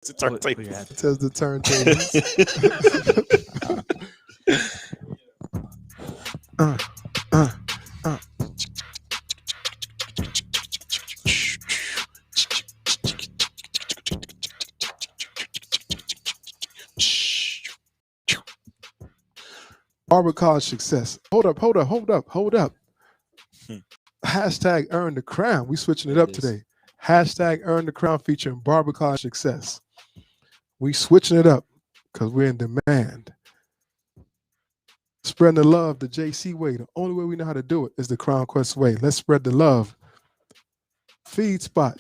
It's a turntable. It says the turntables. uh, uh, uh. Barber College success. Hold up. Hmm. Hashtag earn the crown. We switching it There up it is. today. Hashtag earn the crown featuring Barber College success. We switching it up because we're in demand. Spreading the love the JC way. The only way we know how to do it is the Crown Quest way. Let's spread the love. Feed Spot,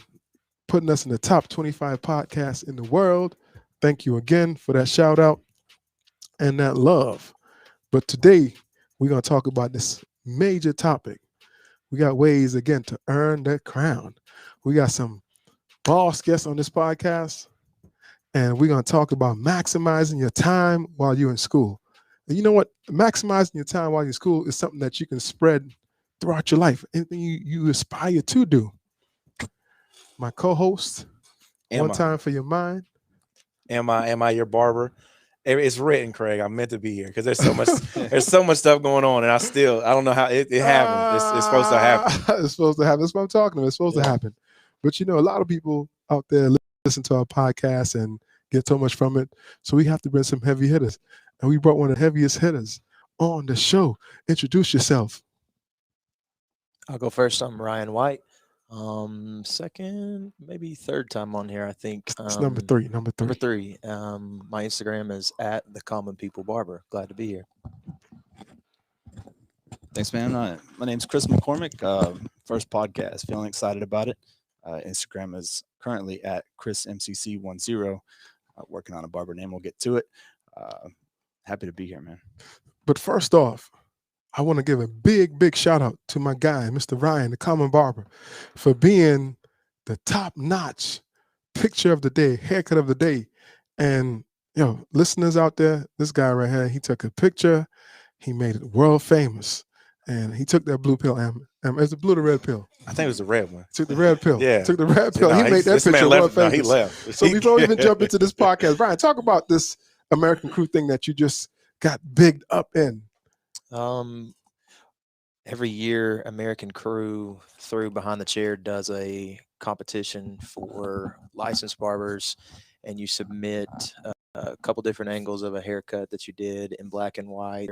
putting us in the top 25 podcasts in the world. Thank you again for that shout out and that love. But today, we're going to talk about this major topic. We got ways, again, to earn that crown. We got some boss guests on this podcast, and we're going to talk about maximizing your time while you're in school. And you know what? Maximizing your time while you're in school is something that you can spread throughout your life. Anything you aspire to do. My co-host, One Time for Your Mind. Am I your barber? It's written, Craig. I meant to be here because there's so much stuff going on, and I don't know how it happened. It's supposed to happen. It's supposed to happen. That's what I'm talking about. It's supposed to happen. But a lot of people out there listen to our podcast and get so much from it. So we have to bring some heavy hitters. And we brought one of the heaviest hitters on the show. Introduce yourself. I'll go first. I'm Ryan White. Second, maybe third time on here, I think. It's number three. Number three. My Instagram is at the Common People Barber. Glad to be here. Thanks, man. My name's Chris McCormick. First podcast. Feeling excited about it. Instagram is currently at ChrisMCC10. Working on a barber name. We'll get to it. Happy to be here, man. But first off, I want to give a big shout out to my guy, Mr. Ryan, the Common Barber, for being the top-notch picture of the day, haircut of the day. And, listeners out there, this guy right here, he took a picture. He made it world famous. And he took that blue pill. It's the blue or the red pill? I think it was the red one. Took the red pill. Yeah. Took the red pill. No, he made that picture world famous. He left. So before we even jump into this podcast, Ryan, talk about this American Crew thing that you just got bigged up in. Every year, American Crew through Behind the Chair does a competition for licensed barbers, and you submit a couple different angles of a haircut that you did in black and white,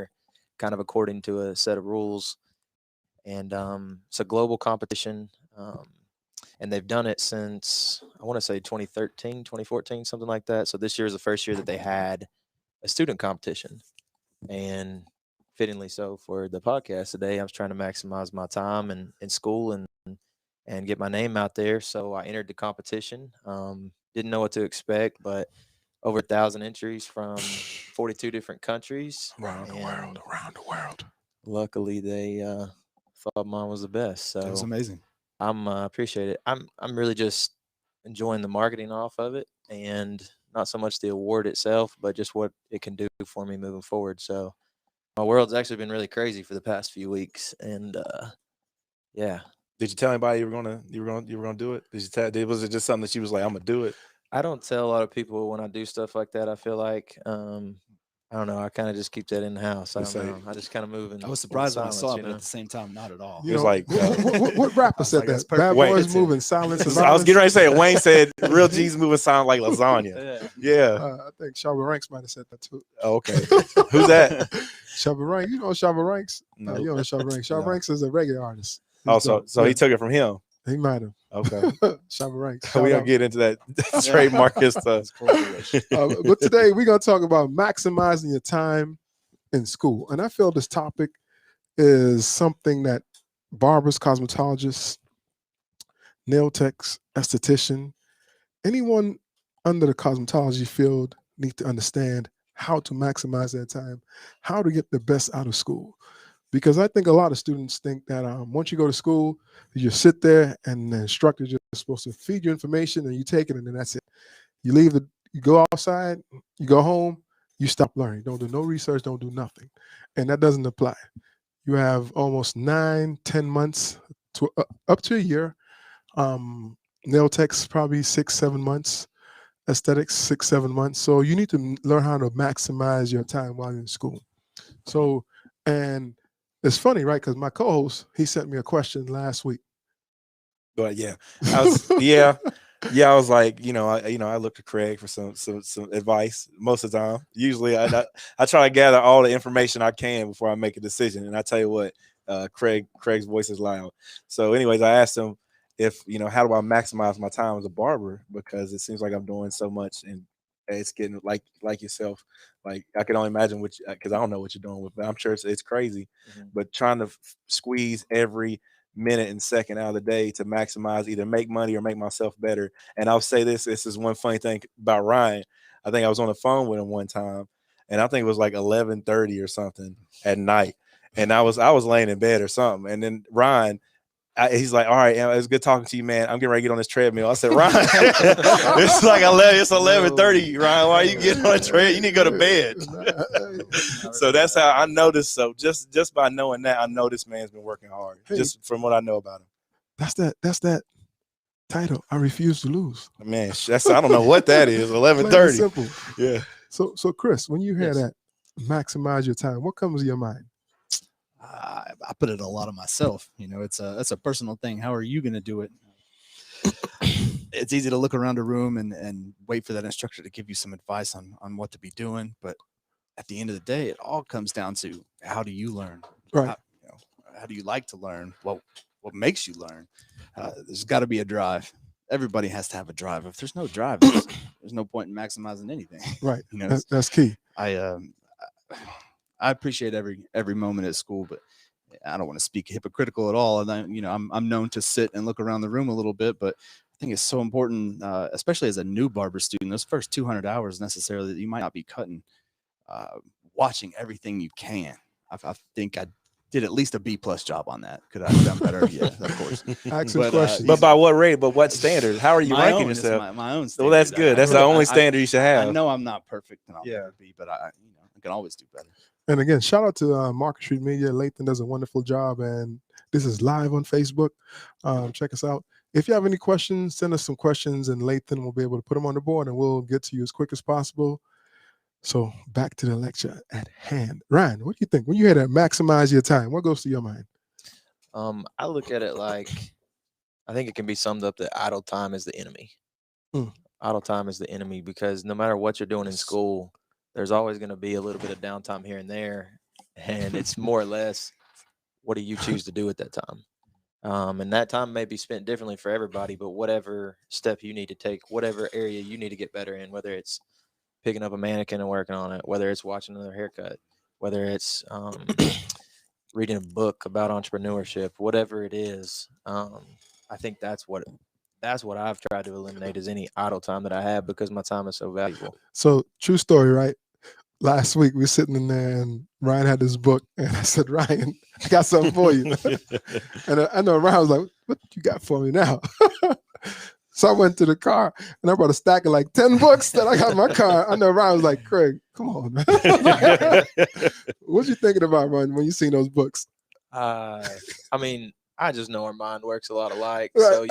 kind of according to a set of rules. And it's a global competition, and they've done it since, I want to say 2013, 2014, something like that. So this year is the first year that they had a student competition. And fittingly so for the podcast today, I was trying to maximize my time in school and get my name out there. So I entered the competition. Didn't know what to expect, but over 1,000 entries from 42 different countries. Around the world. Luckily, they thought mine was the best. So That was amazing. I'm appreciate it. I'm really just enjoying the marketing off of it, and not so much the award itself, but just what it can do for me moving forward. So my world's actually been really crazy for the past few weeks, and yeah. Did you tell anybody you were gonna do it? Was it just something that she was like, I'm gonna do it? I don't tell a lot of people when I do stuff like that. I feel like I don't know. I kind of just keep that in the house. I don't know. I just kind of move in. I was surprised when I saw it, silence, but at the same time, not at all. It was like what rapper said like, that's that? Bad perfect. boys moving silence. And I was getting ready to say it. Wayne said real G's moving sound like lasagna. Yeah. I think Shabba Ranks might have said that too. Oh, okay. Who's that? Shabba Ranks. You know Shabba Ranks? No. You know Shabba Ranks. Shabba No. Ranks is a reggae artist. Oh, so he took it from him. He might have. Okay. Shabba Ranks. We don't get into that trademark stuff. But today we're going to talk about maximizing your time in school. And I feel this topic is something that barbers, cosmetologists, nail techs, esthetician, anyone under the cosmetology field need to understand how to maximize their time, how to get the best out of school. Because I think a lot of students think that once you go to school, you just sit there and the instructor's just supposed to feed you information and you take it and then that's it. You leave you go outside, you go home, you stop learning. Don't do no research, don't do nothing. And that doesn't apply. You have almost 9-10 months to up to a year. Nail techs probably 6-7 months. aesthetics, 6-7 months. So you need to learn how to maximize your time while you're in school. So, and it's funny, right? Because my co-host, he sent me a question last week. But yeah, I was yeah. I was like, I look to Craig for some advice most of the time. Usually, I try to gather all the information I can before I make a decision. And I tell you what, Craig's voice is loud. So, anyways, I asked him if how do I maximize my time as a barber, because it seems like I'm doing so much and it's getting like yourself. Like I can only imagine because I don't know what you're doing with, but I'm sure it's crazy. But trying to squeeze every minute and second out of the day to maximize, either make money or make myself better. And I'll say this is one funny thing about Ryan. I think I was on the phone with him one time, and I think it was like 11:30 or something at night, and I was laying in bed or something, and then Ryan, he's like, all right, it's good talking to you, man. I'm getting ready to get on this treadmill. I said, Ryan, it's like 11:30, Ryan. Why are you getting on a treadmill? You need to go to bed. So that's how I noticed. So just by knowing that, I know this man's been working hard. Hey, just from what I know about him. That's that title. I refuse to lose. Man, I don't know what that is. 11:30. Simple. Yeah. So Chris, when you hear Yes. that, maximize your time, what comes to your mind? I put it a lot on myself. It's a personal thing. How are you going to do it? It's easy to look around a room and wait for that instructor to give you some advice on what to be doing. But at the end of the day, it all comes down to how do you learn? Right. How do you like to learn? What makes you learn? There's got to be a drive. Everybody has to have a drive. If there's no drive, there's no point in maximizing anything. Right. That's key. I appreciate every moment at school, but I don't want to speak hypocritical at all. And I'm known to sit and look around the room a little bit, but I think it's so important, especially as a new barber student, those first 200 hours necessarily that you might not be cutting, watching everything you can. I think I did at least a B+ job on that. Could I have done better? Yeah, of course. Excellent question. But by what rate? But what standard? How are you My ranking own, yourself? my own standard. Well, that's good. That's the only standard you should have. I know I'm not perfect, and I'll Yeah. never be, but I can always do better. And again, shout out to Market Street Media. Lathan does a wonderful job, and this is live on Facebook. Check us out. If you have any questions, send us some questions, and Lathan will be able to put them on the board, and we'll get to you as quick as possible. So back to the lecture at hand. Ryan, what do you think? When you hear that maximize your time, what goes to your mind? I look at it like, I think it can be summed up that idle time is the enemy. Idle time is the enemy, because no matter what you're doing in school, there's always going to be a little bit of downtime here and there. And it's more or less, what do you choose to do at that time? And that time may be spent differently for everybody, but whatever step you need to take, whatever area you need to get better in, whether it's picking up a mannequin and working on it, whether it's watching another haircut, whether it's reading a book about entrepreneurship, whatever it is, I think that's what I've tried to eliminate, is any idle time that I have, because my time is so valuable. So true story, right? Last week we were sitting in there and Ryan had this book, and I said, Ryan, I got something for you. And I know Ryan was like, what you got for me now? So I went to the car and I brought a stack of like 10 books that I got in my car. I know Ryan was like, Craig, come on, man. What you thinking about, Ryan, when you seen those books? I mean, I just know our mind works a lot alike. Right. So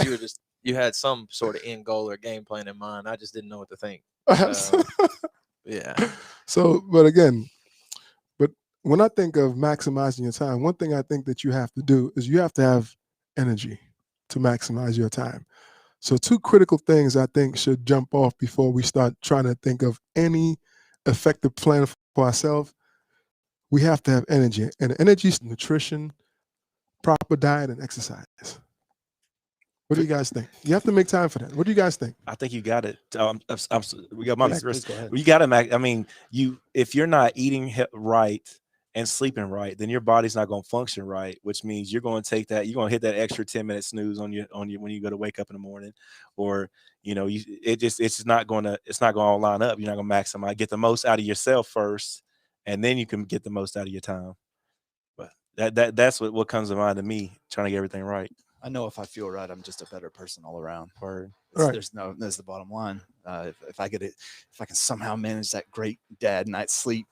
you had some sort of end goal or game plan in mind. I just didn't know what to think. Yeah. So, but when I think of maximizing your time, one thing I think that you have to do is you have to have energy to maximize your time. So 2 critical things I think should jump off before we start trying to think of any effective plan for ourselves. We have to have energy, and energy is nutrition, proper diet, and exercise. What do you guys think? You have to make time for that. What do you guys think? I think you got it. We got my Please, Chris. go ahead. You got to I mean, if you're not eating right and sleeping right, then your body's not going to function right, which means you're going to take that, you're going to hit that extra 10-minute snooze on you when you go to wake up in the morning, or it's just not going to all line up. You're not going to maximize, get the most out of yourself first, and then you can get the most out of your time. But that's what comes to mind to me, trying to get everything right. I know if I feel right, I'm just a better person all around. Word. Right. That's the bottom line. If I can somehow manage that great dad night's sleep,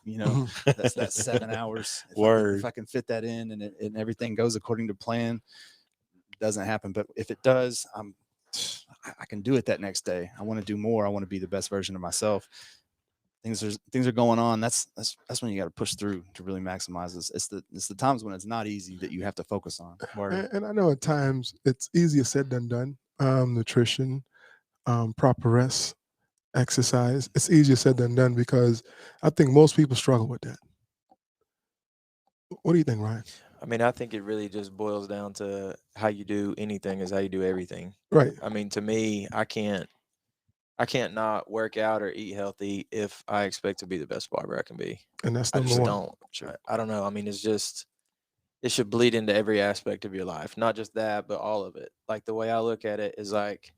that's 7 hours. If I can fit that in and everything goes according to plan, it doesn't happen. But if it does, I can do it that next day. I want to do more. I want to be the best version of myself. Things are going on. That's when you got to push through to really maximize this. It's the times when it's not easy that you have to focus on. And I know at times it's easier said than done. Nutrition, proper rest, exercise. It's easier said than done because I think most people struggle with that. What do you think, Ryan? I mean, I think it really just boils down to how you do anything is how you do everything. Right. I mean, to me, I can't not work out or eat healthy if I expect to be the best barber I can be. And that's I number just one. don't. I don't know. I mean, it should bleed into every aspect of your life, not just that, but all of it. Like the way I look at it is like,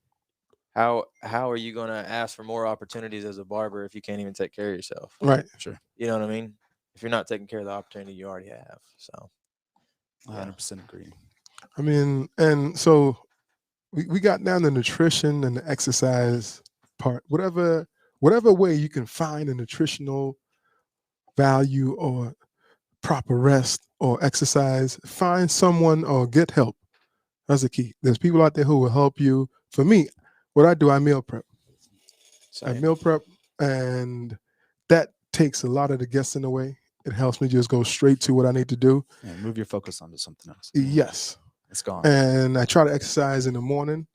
how are you going to ask for more opportunities as a barber if you can't even take care of yourself? Right. Sure. You know what I mean? If you're not taking care of the opportunity you already have. So I 100% agree. I mean, and so we got down the nutrition and the exercise part. Whatever way you can find a nutritional value or proper rest or exercise, find someone or get help. That's the key. There's people out there who will help you. For me, what I do, I meal prep. I same. meal prep, and that takes a lot of the guessing away. It helps me just go straight to what I need to do. Yeah, move your focus onto something else. Yes. It's gone. And I try to exercise in the morning,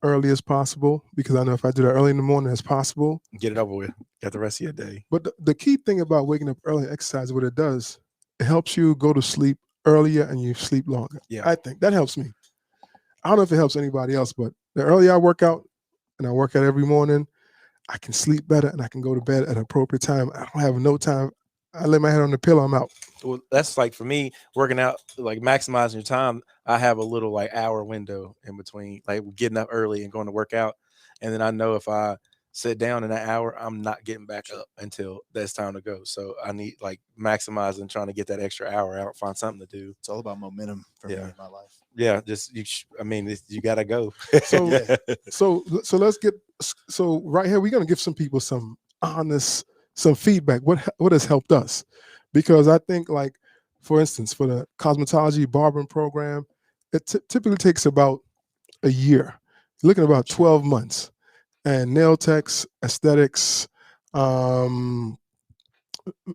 early as possible, because I know if I do that early in the morning as possible. Get it over with. Got the rest of your day. But the key thing about waking up early and exercise, what it does, it helps you go to sleep earlier and you sleep longer. Yeah. I think that helps me. I don't know if it helps anybody else, but the earlier I work out, and I work out every morning, I can sleep better and I can go to bed at an appropriate time. I don't have no time. I lay my head on the pillow, I'm out. Well, that's like for me working out, like maximizing your time. I have a little like hour window in between, like getting up early and going to work out, and then I know if I sit down in that hour, I'm not getting back up until that's time to go. So I need like maximizing, trying to get that extra hour out, find something to do. It's all about momentum for me in my life. Yeah, just I mean, you gotta go. So let's get right here. We're gonna give some people some honest, some feedback. What has helped us? Because I think, like, for instance, for the cosmetology barbering program, it typically takes about a year. You're looking at about 12 months. And nail techs, aesthetics,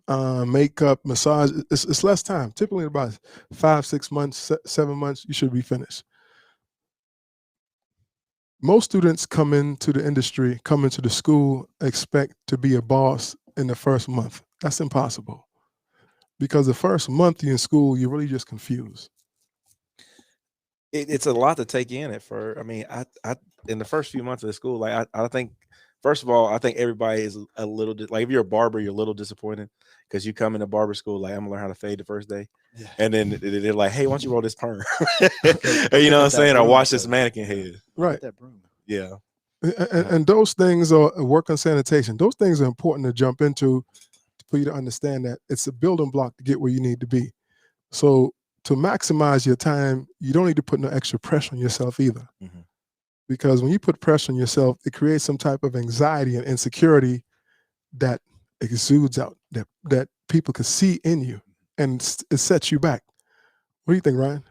makeup, massage, it's less time. Typically about 5, 6 months, 7 months, you should be finished. Most students come into the school, expect to be a boss in the first month. That's impossible. Because the first month you're in school, you're really just confused. It's a lot to take in at first. I mean, I in the first few months of the school, like I think, first of all, I think everybody is a little like, if you're a barber, you're a little disappointed because you come into barber school like, I'm gonna learn how to fade the first day, and then they're like, hey, why don't you roll this perm? You know what I'm saying? Or wash this mannequin head. Right. That broom. Yeah. And those things are work on sanitation. Those things are important to jump into for you to understand that it's a building block to get where you need to be. So to maximize your time, you don't need to put no extra pressure on yourself either. Mhm. Because when you put pressure on yourself, it creates some type of anxiety and insecurity that exudes out, that people can see in you, and it sets you back. What do you think, Ryan?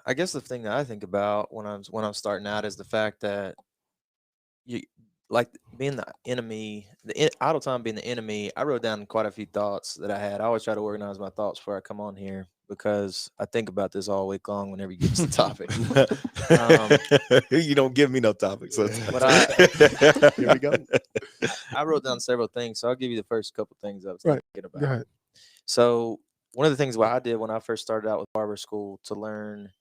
I guess the thing that I think about when I'm starting out is the fact that you like being the enemy, idle time being the enemy. I wrote down quite a few thoughts that I had. I always try to organize my thoughts before I come on here because I think about this all week long whenever you get to the topic. You don't give me no topics. So But Here we go. I wrote down several things, so I'll give you the first couple things I was Right. thinking about. Go ahead. So one of the things what I did when I first started out with barber school to learn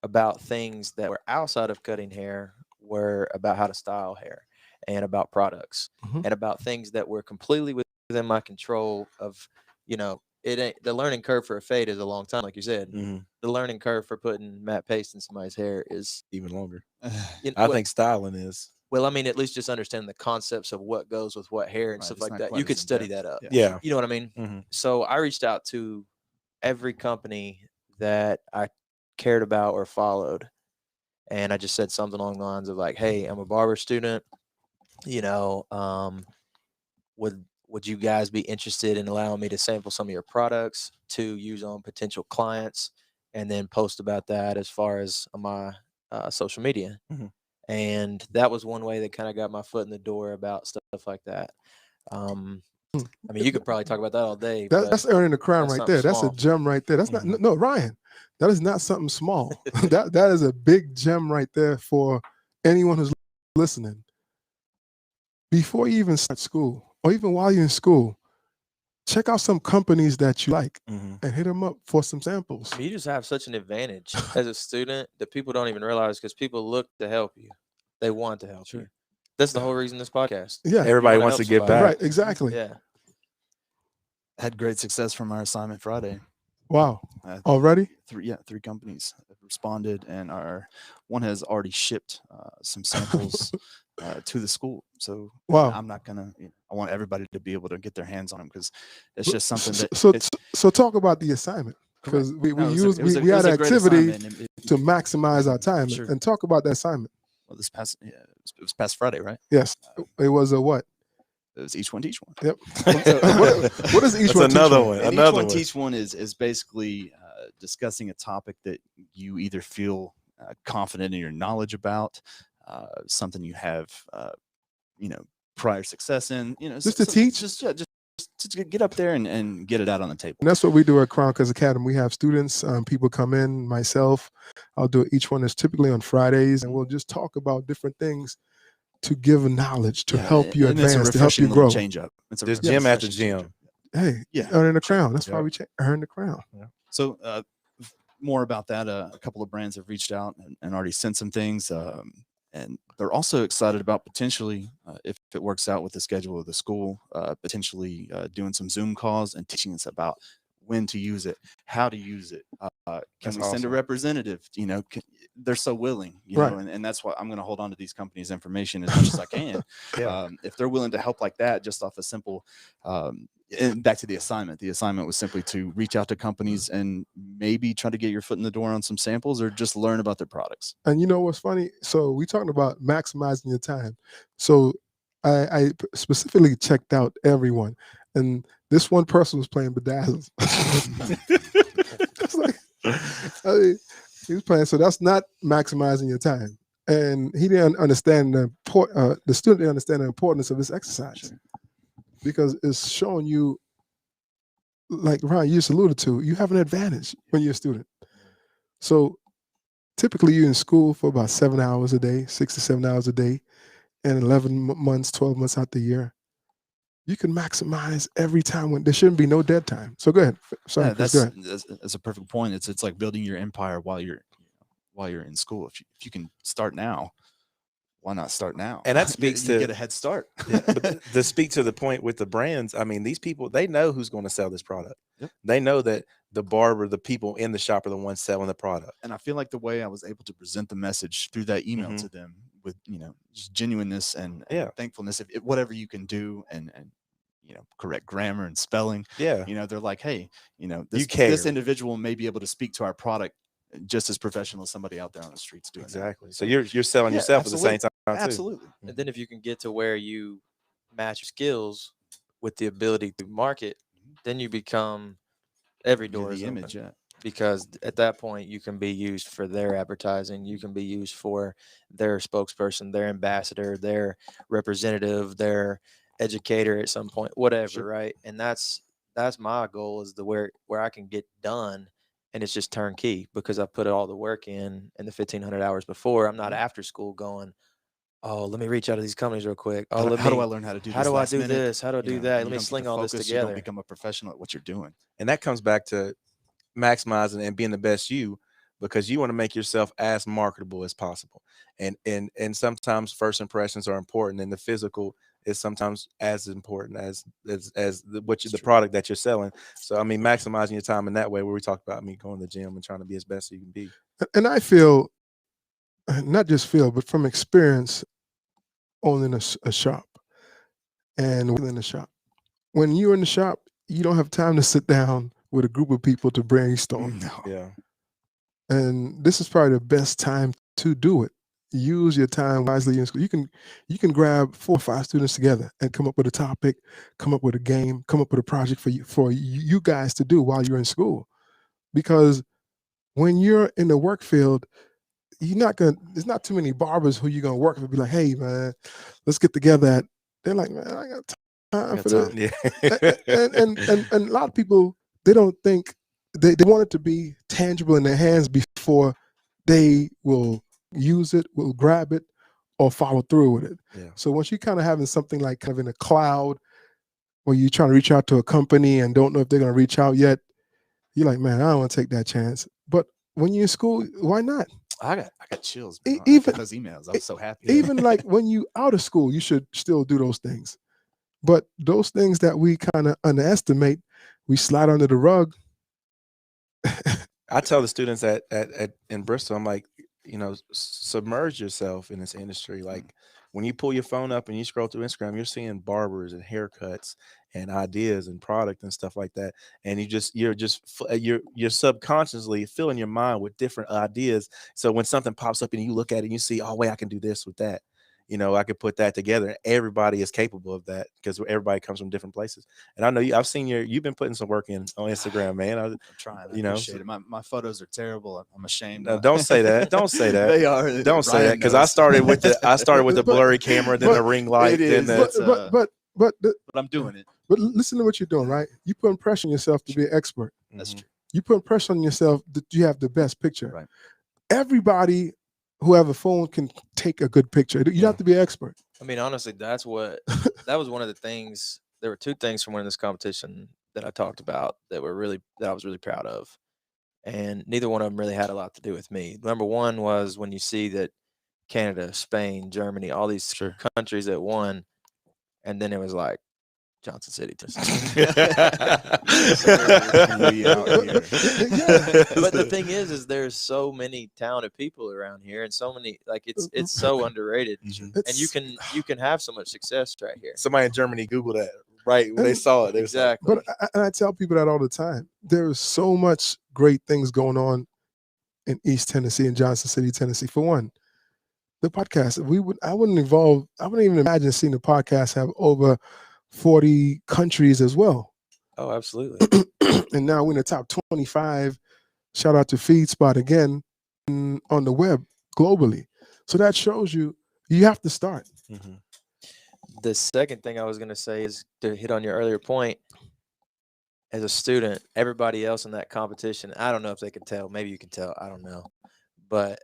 about things that were outside of cutting hair were about how to style hair and about products Mhm. and about things that were completely within my control of, it ain't the learning curve for a fade is a long time, like you said. Mhm. The learning curve for putting matte paste in somebody's hair is, Even longer. I think styling is. well, I mean, at least just understanding the concepts of what goes with what hair and Right, stuff it's like not that. quite You as could study in-depth. that up. Yeah. You know what I mean? Mhm. So I reached out to every company that I cared about or followed. And I just said something along the lines of like, hey, I'm a barber student. Would you guys be interested in allowing me to sample some of your products to use on potential clients and then post about that as far as my social media. Mhm. And that was one way that kind of got my foot in the door about stuff like that. I mean, you could probably talk about that all day. That's earning the crown that's right something there. That's a small. gem right there. That's not no Ryan. That is not something small. that is a big gem right there for anyone who's listening. Before you even start school, or even while you're in school, check out some companies that you like and hit them up for some samples. You just have such an advantage as a student that people don't even realize, because people look to help you. They want to help you. That's the whole reason this podcast. Yeah, Everybody You wanna wants to help get somebody. back. right, exactly. Yeah. Had great success from our assignment Friday. Wow. Uh, Already? three companies have responded, and our one has already shipped some samples to the school. So Wow. I'm not gonna. I want everybody to be able to get their hands on them, because it's just something that. So talk about the assignment, because we had an activity to maximize our time, Sure. and talk about the assignment. Well, it was past Friday, right? Yes, it was a what? It was each one teach one. Yep. What is each That's one? another teach one. And Another each one one. teach one is basically discussing a topic that you either feel confident in your knowledge about, something you have, prior success in. Just to teach? just to get up there and get it out on the table. And that's what we do at Crown Quest Academy. We have students, people come in, myself. I'll do each one is typically on Fridays, and we'll just talk about different things to give knowledge, to help you and it's a advance, to help you refreshing grow. little change up. It's a There's refreshing gym at the change gym. up. Hey, Yeah. earning the crown. That's why Yeah. we earn the crown. So more about that. A couple of brands have reached out and already sent some things. And they're also excited about potentially, if it works out with the schedule of the school, potentially doing some Zoom calls and teaching us about when to use it, how to use it. Can That's we send a awesome. representative? They're so willing, Right. and that's why I'm going to hold on to these companies' information as much as I can. Yeah. If they're willing to help like that, just off a simple, and back to the assignment was simply to reach out to companies and maybe try to get your foot in the door on some samples, or just learn about their products. And you know what's funny? So we talking about maximizing your time. So I specifically checked out everyone, and this one person was playing bedazzles. It's like, he was playing. So that's not maximizing your time. And he didn't understand the student didn't understand the importance of this exercise, because it's showing you, like Ryan, you just alluded to, you have an advantage when you're a student. So typically you're in school for about 7 hours a day, 6 to 7 hours a day, and 11 months, 12 months out the year. You can maximize every time when there shouldn't be no dead time. So go ahead. Sorry, Chris, go ahead. That's a perfect point. It's like building your empire while you're in school. If you can start now, why not start now? And that speaks you to get a head start. But to speak to the point with the brands, I mean, these people, they know who's going to sell this product. Yep. They know that the barber, the people in the shop, are the ones selling the product. And I feel like the way I was able to present the message through that email to them with just genuineness and thankfulness, if whatever you can do, and correct grammar and spelling. Yeah. They're like, hey, You care. this individual may be able to speak to our product just as professional as somebody out there on the streets doing Exactly. that. So you're selling yourself at the same time too. Absolutely. And then if you can get to where you match your skills with the ability to market, then you become every door is the open. image, yeah. Because at that point you can be used for their advertising, you can be used for their spokesperson, their ambassador, their representative, their educator at some point, whatever. Sure. Right. And that's my goal, is where I can get done, and it's just turnkey, because I put all the work in the 1,500 hours before. I'm not after school going, oh, let me reach out to these companies real quick. Oh, How do I learn how to do this? How do I last do minute? this? How do I do that? you Let me don't get sling the all this focus, You together. don't become a professional at what you're doing. And that comes back to maximizing and being the best you, because you want to make yourself as marketable as possible. And sometimes first impressions are important, and the physical is sometimes as important as the product that you're selling. So I mean, maximizing your time in that way, where we talk about going to the gym and trying to be as best you can be. And I feel, not just feel, but from experience owning a shop and in the shop, when you're in the shop, you don't have time to sit down with a group of people to brainstorm. No. Yeah. And this is probably the best time to do it. Use your time wisely in school. You can grab 4 or 5 students together and come up with a topic, come up with a game, come up with a project for you guys to do while you're in school. Because when you're in the work field, you're not gonna. There's not too many barbers who you're gonna work with. Be like, hey man, let's get together. They're like, man, I got time for that. Yeah. And a lot of people, they don't think they want it to be tangible in their hands before they will use it, will grab it, or follow through with it. Yeah. So once you're kind of having something like kind of in a cloud where you're trying to reach out to a company and don't know if they're going to reach out yet, you're like, man, I don't want to take that chance. But when you're in school, why not? I got chills. Man. Even those emails, I was so happy. even like when you out of school, you should still do those things. But those things that we kind of underestimate, we slide under the rug. I tell the students at in Bristol, I'm like, submerge yourself in this industry. Like when you pull your phone up and you scroll through Instagram, you're seeing barbers and haircuts and ideas and product and stuff like that. And you're subconsciously filling your mind with different ideas. So when something pops up and you look at it and you see, oh wait, I can do this with that. I could put that together. Everybody is capable of that because everybody comes from different places. And I know I've seen you've been putting some work in on Instagram, man. I'm trying. I appreciate it. My photos are terrible. I'm ashamed. No, don't say that. Don't say that. They are. Don't say that because I started with the blurry camera, then the ring light, then the. But I'm doing it. But listen to what you're doing, right? You putting pressure on yourself to be an expert. That's true. You putting pressure on yourself that you have the best picture. Right. Everybody who have a phone can take a good picture. You don't have to be an expert. I mean, honestly, that was one of the things. There were two things from winning this competition that I talked about that I was really proud of. And neither one of them really had a lot to do with me. Number one was when you see that Canada, Spain, Germany, all these countries that won, and then it was like Johnson City. But the thing is there's so many talented people around here, and so many it's so underrated, and you can have so much success right here. Somebody in Germany Googled that right when they saw it. Exactly. But I tell people that all the time. There is so much great things going on in East Tennessee and Johnson City, Tennessee. For one, the podcast. I wouldn't even imagine seeing the podcast have over 40 countries as well. Oh, absolutely. And now we're in the top 25. Shout out to FeedSpot again on the web globally. So that shows you have to start. Mm-hmm. The second thing I was going to say is to hit on your earlier point. As a student, everybody else in that competition, I don't know if they can tell. Maybe you can tell. I don't know. But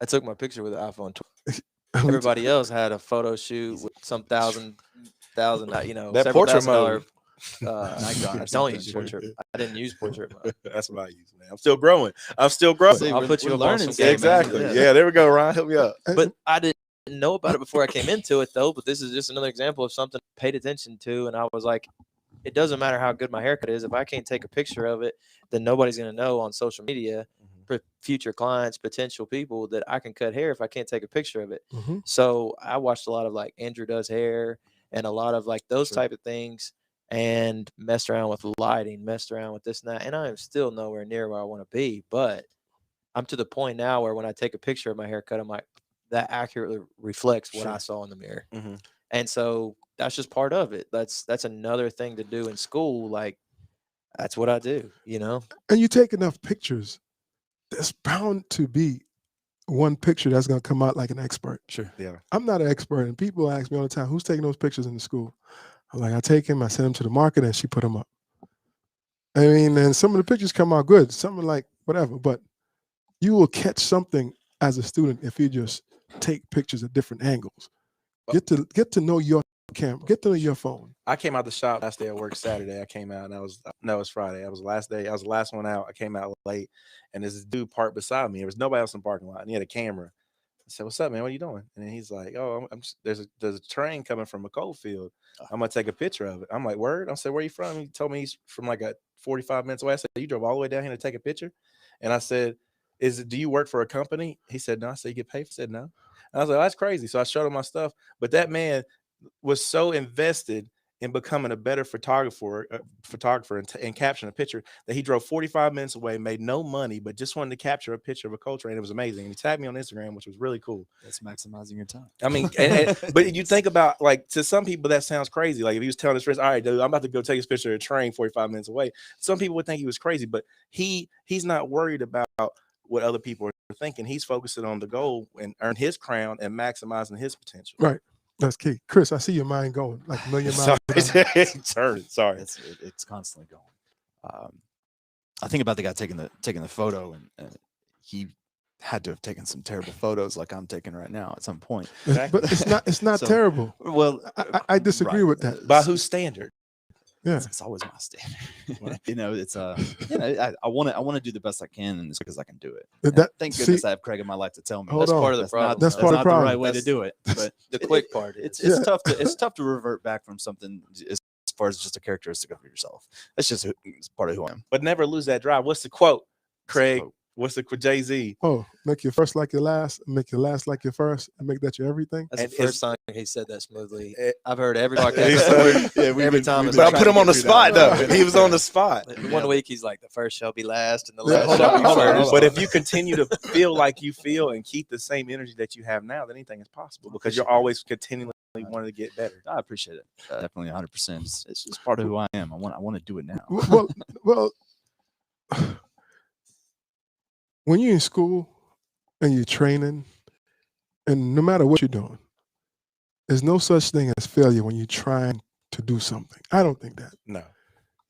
I took my picture with an iPhone 12. Everybody else had a photo shoot with some thousand, that portrait mode. Don't use portrait. I didn't use portrait mode. That's what I use, man. I'm still growing. See, I'll put you up on some game. Exactly. Yeah, there we go, Ryan. Help me out. But I didn't know about it before I came into it, though. But this is just another example of something I paid attention to, and I was like, it doesn't matter how good my haircut is. If I can't take a picture of it, then nobody's going to know on social media. For future clients, potential people, that I can cut hair if I can't take a picture of it. Mm-hmm. So I watched a lot of like Andrew Does Hair and a lot of like those type of things, and messed around with lighting, messed around with this and that. And I am still nowhere near where I want to be, but I'm to the point now where when I take a picture of my haircut, I'm like, that accurately reflects what I saw in the mirror. Mm-hmm. And so that's just part of it. That's another thing to do in school. Like, that's what I do, And you take enough pictures, there's bound to be one picture that's going to come out like an expert. Sure. Yeah. I'm not an expert, and people ask me all the time, who's taking those pictures in the school? I'm like, I take them, I send them to the market, and she put them up. I mean, and some of the pictures come out good. Some are like whatever, but you will catch something as a student if you just take pictures at different angles. Get to know your camera. Get to know your phone. I came out the shop last day at work Saturday. I came out and it was Friday. I was the last day. I was the last one out. I came out late, and this dude parked beside me. There was nobody else in the parking lot, and he had a camera. I said, "What's up, man? What are you doing?" And then he's like, "Oh, there's a train coming from a coal field. I'm gonna take a picture of it." I'm like, "Word?" I said, "Where are you from?" He told me he's from like 45 minutes away. I said, "You drove all the way down here to take a picture?" And I said, "Do you work for a company?" He said, "No." I said, "You get paid?" He said, "No." And I was like, oh, "That's crazy." So I showed him my stuff, but that man was so invested in becoming a better photographer and capturing a picture that he drove 45 minutes away, made no money, but just wanted to capture a picture of a coal train. It was amazing. And he tagged me on Instagram, which was really cool. That's maximizing your time. I mean, but you think about, like, to some people that sounds crazy. Like if he was telling his friends, all right, dude, I'm about to go take this picture of a train 45 minutes away. Some people would think he was crazy, but he's not worried about what other people are thinking. He's focusing on the goal and earn his crown and maximizing his potential. Right. That's key. Chris, I see your mind going like a million miles. Sorry. It's constantly going. I think about the guy taking the photo, and he had to have taken some terrible photos like I'm taking right now at some point. But it's not So, terrible. Well, I disagree with that. By whose standard? Yeah. It's always my standard. It's I want to do the best I can, and it's because I can do it. And thank goodness I have Craig in my life to tell me. Hold That's on. part of the problem. That's part of the not problem. the right way to do it. But The quick part it's is Yeah. tough to to revert back from something as far as just a characteristic of yourself. It's just it's part of who I am. But never lose that drive. What's the quote, Craig? So, What's the Jay-Z? Oh, make your first like your last, make your last like your first, and make that your everything. that's And the first time he said that smoothly. It- I've heard every He's podcast. so- every time. it's But I like- put him on the spot though. Yeah. He was on the spot. One week he's like, the first shall be last, and the Yeah, last hold shall on, be hold on, first. hold on. But if you continue to feel like you feel and keep the same energy that you have now, then anything is possible because you're always continually wanting to get better. I appreciate it. Definitely 100%. It's just part of who I am. I want to do it now. Well, when you're in school and you're training, and no matter what you're doing, there's no such thing as failure when you're trying to do something. I don't think that. No.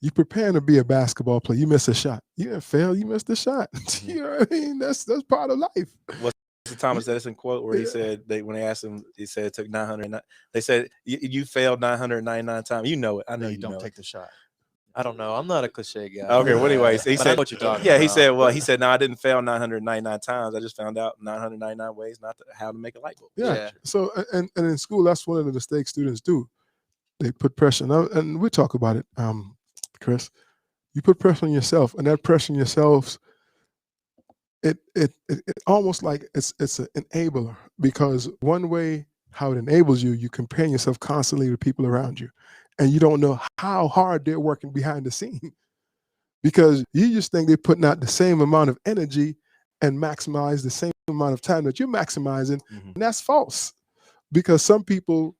You're preparing to be a basketball player. You miss a shot. You didn't fail. You missed a shot. You know what I mean? That's part of life. What's the Thomas Edison quote where he Yeah. said when they asked him, he said it took 900. They said you failed 999 times. You know it. I know No, you you don't know take the shot. I don't know. I'm not a cliche guy. Okay, well, anyways, he But I said- know what you're talking Yeah, about. he said. Well, he said, no, I didn't fail 999 times. I just found out 999 ways how to make a light bulb. Yeah. Yeah. So and in school, that's one of the mistakes students do. They put pressure, and we talk about it, Chris. You put pressure on yourself, and that pressure on yourselves, it almost like it's an enabler, because one way how it enables you, you compare yourself constantly to people around you, and you don't know how hard they're working behind the scene, because you just think they're putting out the same amount of energy and maximize the same amount of time that you're maximizing, and that's false, because some people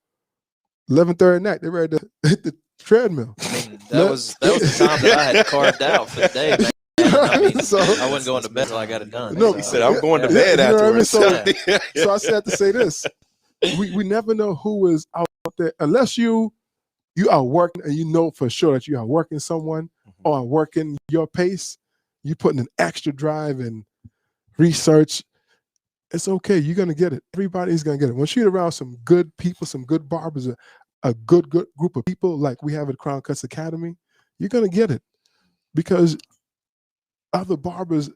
11:30 at night they're ready to hit the treadmill. I mean, that was the time that I had carved out for the day, man. I mean, So- I wasn't going to bed until I got it done. No, He said, I'm going to Yeah, bed you know what I mean? afterwards. So I said to say this: we never know who is out there unless you are working and you know for sure that you are working someone or are working your pace. You putting an extra drive and research. It's okay. You're gonna get it. Everybody's gonna get it. Once you're around some good people, some good barbers, a good group of people like we have at Crown Cuts Academy, you're gonna get it, because other barbers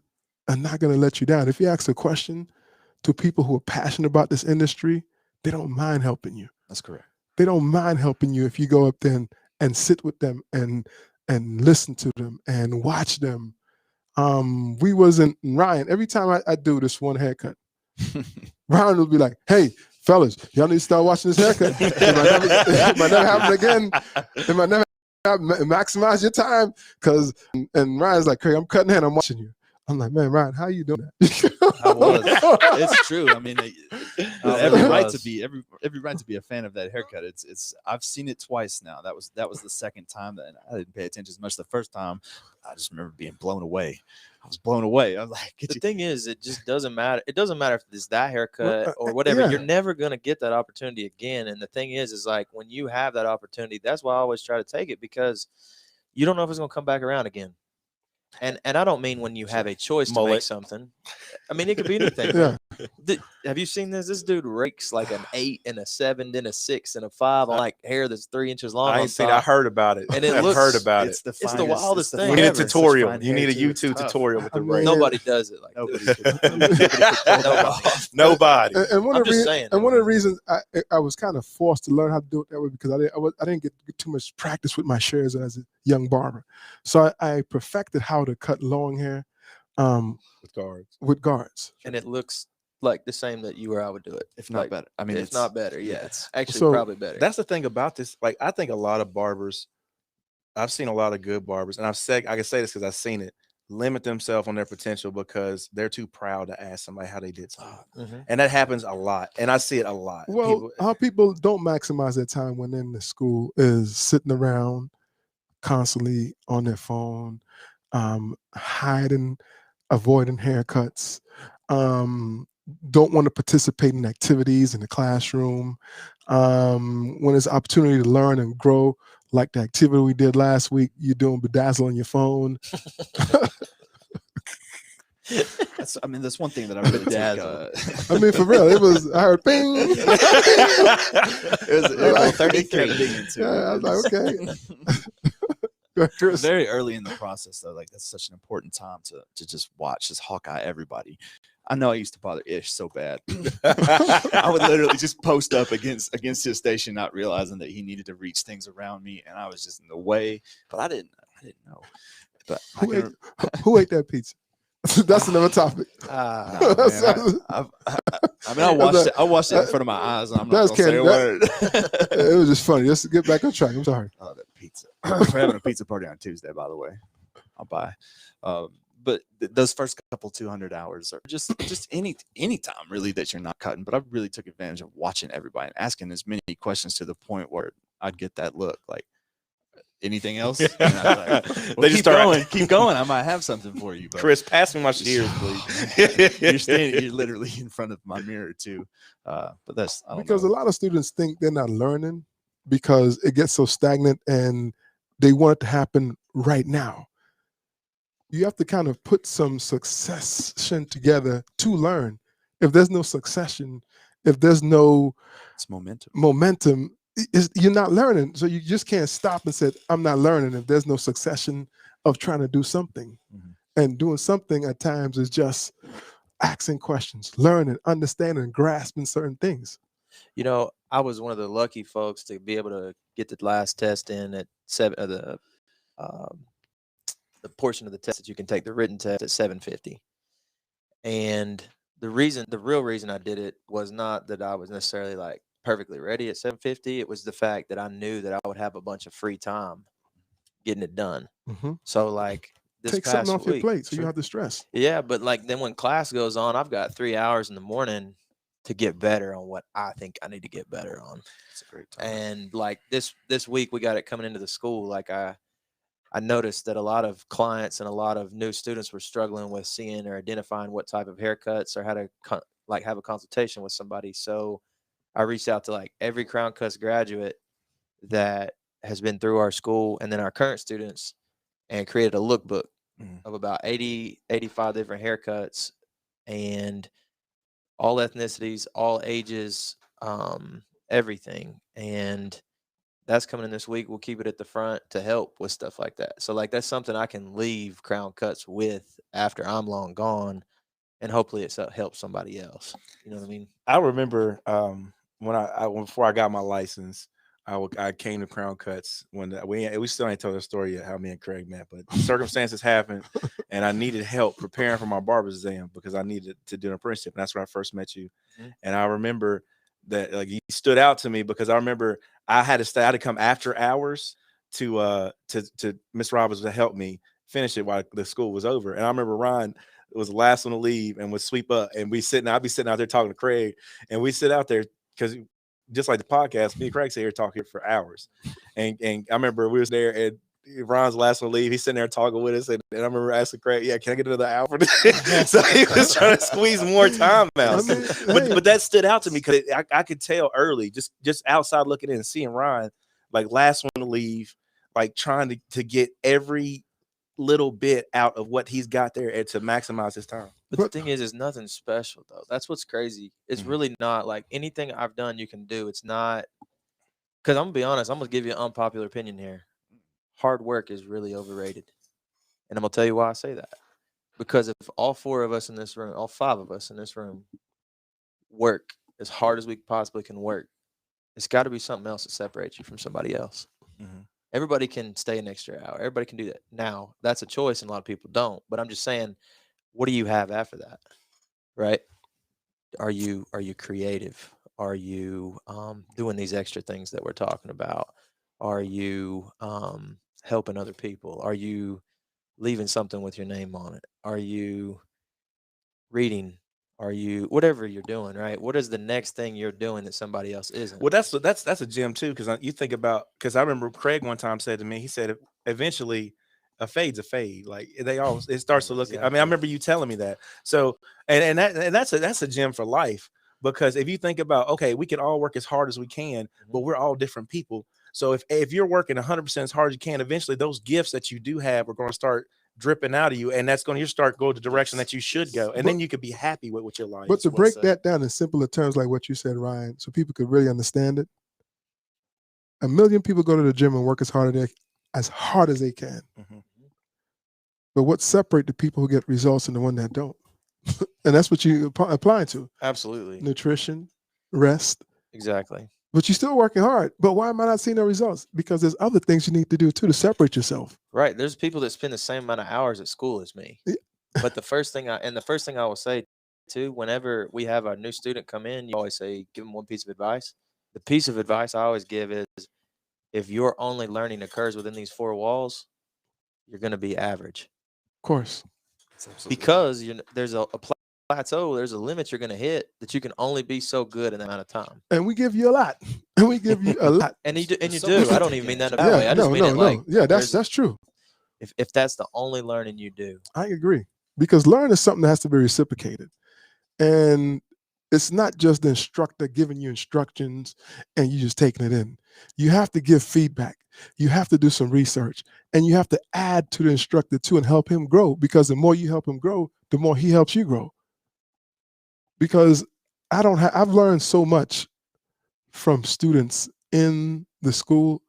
are not gonna let you down. If you ask a question to people who are passionate about this industry, they don't mind helping you. That's correct. They don't mind helping you if you go up there and sit with them and listen to them and watch them. We wasn't Ryan. Every time I do this one haircut, Ryan will be like, "Hey, fellas, y'all need to start watching this haircut. It might never happen again. It might never happen. Maximize your time." Because and Ryan's like, "Craig, I'm cutting hair and I'm watching you." I'm like, "Man, Ryan, how you doing that?" I was. It's true. I mean, every right to was. be every right to be a fan of that haircut. It's I've seen it twice now. That was the second time that I didn't pay attention as much the first time. I just remember being blown away. I was blown away. I was like, The thing is, it just doesn't matter. It doesn't matter if it's that haircut or whatever. yeah. You're never going to get that opportunity again. And the thing is like when you have that opportunity, that's why I always try to take it, because you don't know if it's going to come back around again. And I don't mean when you have a choice to make Mullet. something. I mean, it could be anything. Yeah. Have you seen this? This dude rakes like an 8 and a 7, then a 6 and a 5 on like hair that's 3 inches long. I on ain't seen. top. I heard about it. And it I've looks- heard about it. it's the It's the finest- wildest the thing We need a ever. finest. Such tutorial. fine You need a hair, too. It's YouTube tough. tutorial with the I mean, rake. Nobody does it like Nobody this. could. Nobody. Nobody. And one I'm of the just rea- saying. and one of the reasons I was kind of forced to learn how to do it that way, because I didn't get too much practice with my shears as a young barber. So I perfected how to cut long hair With guards. with guards. And it looks like the same that you or I would do it. If not Like, better. I mean, if it's not better, yeah. it's Actually, So, probably better. That's the thing about this. Like, I think a lot of barbers, I've seen a lot of good barbers, and I can say this because I've seen it, limit themselves on their potential because they're too proud to ask somebody how they did something. Mhm. And that happens a lot. And I see it a lot. Well, People- how people don't maximize their time when in the school is sitting around constantly on their phone, hiding avoiding haircuts, don't want to participate in activities in the classroom. When there's opportunity to learn and grow, like the activity we did last week, you're doing bedazzle on your phone. That's one thing that I really took. I mean, for real, it was. I heard bing. It was Like, 33. Yeah, I was like, okay. Very early in the process, though, like that's such an important time to just watch, just Hawkeye everybody. I know I used to bother Ish so bad. I would literally just post up against his station, not realizing that he needed to reach things around me, and I was just in the way. But I didn't know. But who ate that pizza? That's another topic. I watched it in front of my eyes. And I'm not gonna say a word. It was just funny. Let's get back on track. I'm sorry. Oh, that pizza. We're having a pizza party on Tuesday, by the way. I'll buy. But those first couple 200 hours are just any time really that you're not cutting. But I really took advantage of watching everybody and asking as many questions to the point where I'd get that look like, anything else? And I was like, well, keep going. I might have something for you. But Chris, pass me my shears, please. you're literally in front of my mirror too. But that's because a lot of students think they're not learning because it gets so stagnant and they want it to happen right now. You have to kind of put some succession together to learn. If there's no succession, if there's no momentum, you're not learning. So you just can't stop and say, I'm not learning if there's no succession of trying to do something. Mm-hmm. And doing something at times is just asking questions, learning, understanding, grasping certain things. You know, I was one of the lucky folks to be able to get the last test in at the portion of the test that you can take, the written test, at 750. And the real reason I did it was not that I was necessarily like perfectly ready at 750. It was the fact that I knew that I would have a bunch of free time getting it done. Mm-hmm. So like this take something off your plate so you have the stress. Yeah, but like then when class goes on, I've got 3 hours in the morning to get better on what I think I need to get better on. It's a great time. And like this week we got it coming into the school. Like I noticed that a lot of clients and a lot of new students were struggling with seeing or identifying what type of haircuts or how to have a consultation with somebody. So I reached out to like every Crown Cuts graduate that has been through our school and then our current students and created a lookbook of about 80, 85 different haircuts and all ethnicities, all ages, everything. And that's coming in this week. We'll keep it at the front to help with stuff like that. So like that's something I can leave Crown Cuts with after I'm long gone, and hopefully it helps somebody else. You know what I mean? I remember when before I got my license, I came to Crown Cuts when we still ain't told the story yet how me and Craig met, but circumstances happened, and I needed help preparing for my barber's exam because I needed to do an apprenticeship, and that's when I first met you. Mm-hmm. And I remember that like you stood out to me because I remember I had to come after hours to Miss Roberts to help me finish it while the school was over. And I remember Ryan was the last one to leave and would sweep up, and I'd be sitting out there talking to Craig, and we sit out there because just like the podcast, me and Craig sit here talking for hours. And I remember we was there and Ron's the last one to leave. He's sitting there talking with us, and I remember asking Craig, "Yeah, can I get another hour for this?" So he was trying to squeeze more time out. But that stood out to me because I could tell early, just outside looking in and seeing Ron, like last one to leave, like trying to get every little bit out of what he's got there and to maximize his time. But the thing is nothing special though. That's what's crazy. It's really not like anything I've done you can do. It's not, because I'm gonna be honest, I'm gonna give you an unpopular opinion here. Hard work is really overrated. And I'm gonna tell you why I say that. Because if all 4 of us in this room, all 5 of us in this room work as hard as we possibly can work, it's got to be something else that separates you from somebody else. Mm-hmm. Everybody can stay an extra hour. Everybody can do that. Now, that's a choice and a lot of people don't. But I'm just saying, what do you have after that? Right? Are you creative? Are you doing these extra things that we're talking about? Are you helping other people? Are you leaving something with your name on it? Are you reading? Are you whatever you're doing, right? What is the next thing you're doing that somebody else isn't? Well, that's a gem too, because you think about, because I remember Craig one time said to me, he said eventually A fade's a fade. Like they all, it starts to look. I mean, I Exactly. remember you telling me that. So, and that's a gem for life, because if you think about, okay, we can all work as hard as we can, but we're all different people. So if you're working 100% as hard as you can, eventually those gifts that you do have are going to start dripping out of you, and that's going to start go the direction that you should go, and then you could be happy with your life. But to well break said. that down in simpler terms, like what you said, Ryan, so people could really understand it. 1 million people go to the gym and work as hard as they can. Mhm. But what separate the people who get results and the one that don't? And that's what you apply to. Absolutely. Nutrition, rest. Exactly. But you're still working hard. But why am I not seeing no results? Because there's other things you need to do too to separate yourself. Right. There's people that spend the same amount of hours at school as me. Yeah. But the first thing I will say too, whenever we have a new student come in, you always say, give them one piece of advice. The piece of advice I always give is, if your only learning occurs within these four walls, you're going to be average, Of course. because there's a plateau, there's a limit you're going to hit that you can only be so good in that amount of time. And we give you a lot. And we give you a lot. And you do. And you So do. much I to don't take even mean in. that in a bad way. Yeah, I just no, mean no, it no. like, Yeah, there's- that's true. if that's the only learning you do. I agree. Because learning is something that has to be reciprocated. And it's not just the instructor giving you instructions and you just taking it in. You have to give feedback. You have to do some research. And you have to add to the instructor too and help him grow. Because the more you help him grow, the more he helps you grow. Because I've learned so much from students in the school.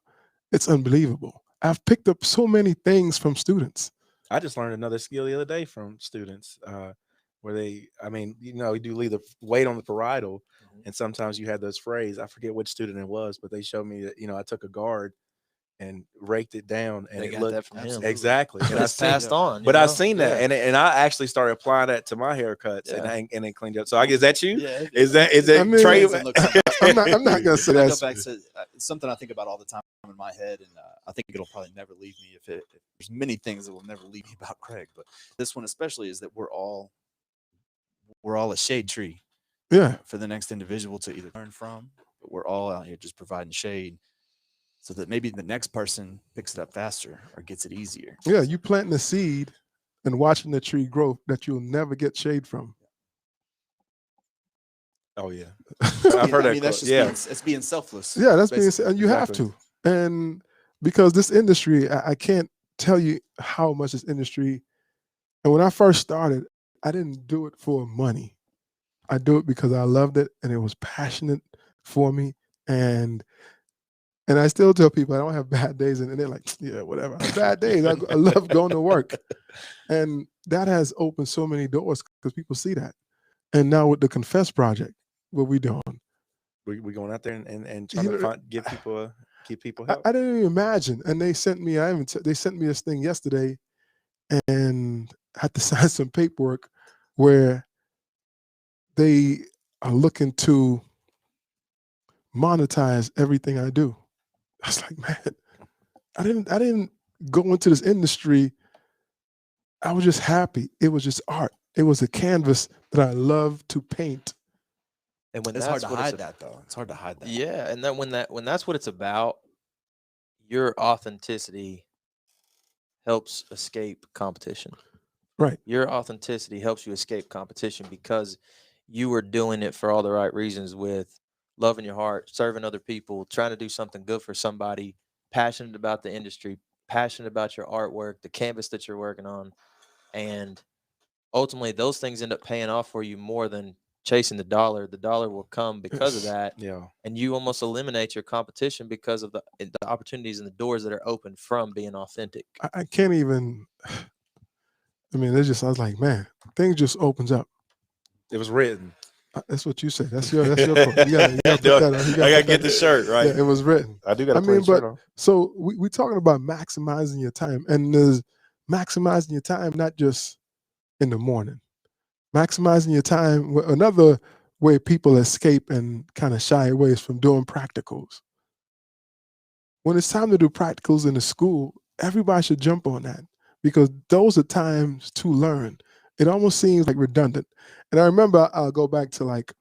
It's unbelievable. I've picked up so many things from students. I just learned another skill the other day from students, where they, I mean, you do leave the weight on the parietal, and sometimes you had those phrases. I forget which student it was, but they showed me that, I took a guard and raked it down, and They it got looked that from him. absolutely. exactly. But And I it's seen, passed on. but I seen that, Yeah. and I actually started applying that to my haircuts, Yeah. and then cleaned up. So I guess that you Yeah, is that I mean, Trey? and look, I'm not gonna say I go that's back to it's something I think about all the time in my head, and I think it'll probably never leave me. If there's many things that will never leave me about Craig, but this one especially is that we're all a shade tree yeah. for the next individual to either learn from. But we're all out here just providing shade, so that maybe the next person picks it up faster or gets it easier. Yeah, you planting a seed and watching the tree grow that you'll never get shade from. Oh yeah, I've heard I that. mean, that's quote. just Yeah, it's being selfless. Yeah, that's being basically. said, and you have Exactly. to. And because this industry, I can't tell you how much this industry. And when I first started, I didn't do it for money. I do it because I loved it and it was passionate for me. And I still tell people I don't have bad days, and they're like, yeah, whatever. I have bad days. I love going to work. And that has opened so many doors because people see that. And now with the Confess Project, what we doing? we going out there and trying You to know, give people I, help. I didn't even imagine. And they sent me, they sent me this thing yesterday, and I had to sign some paperwork where they are looking to monetize everything I do. I was like, man, I didn't go into this industry. I was just happy. It was just art. It was a canvas that I love to paint. And when It's hard that's to what hide it's that, though. It's hard to hide that. Yeah, and then when that's what it's about, your authenticity helps escape competition. Right. Your authenticity helps you escape competition because you were doing it for all the right reasons, with love in your heart, serving other people, trying to do something good for somebody, passionate about the industry, passionate about your artwork, the canvas that you're working on. And ultimately those things end up paying off for you more than chasing the dollar. The dollar will come because of Yes. that. Yeah, And you almost eliminate your competition because of the opportunities and the doors that are open from being authentic. I can't even. I mean, it's just. I was like, man, things just opens up. it was written. That's what you said. That's your quote. You gotta put that on. You I gotta put get that- the shirt right. Yeah, it was written. I do got I to put mean, the shirt but on. so we're talking about maximizing your time, and there's maximizing your time not just in the morning. Maximizing your time. Another way people escape and kind of shy away is from doing practicals. When it's time to do practicals in the school, everybody should jump on that because those are times to learn. It almost seems like redundant. And I remember I'll go back to like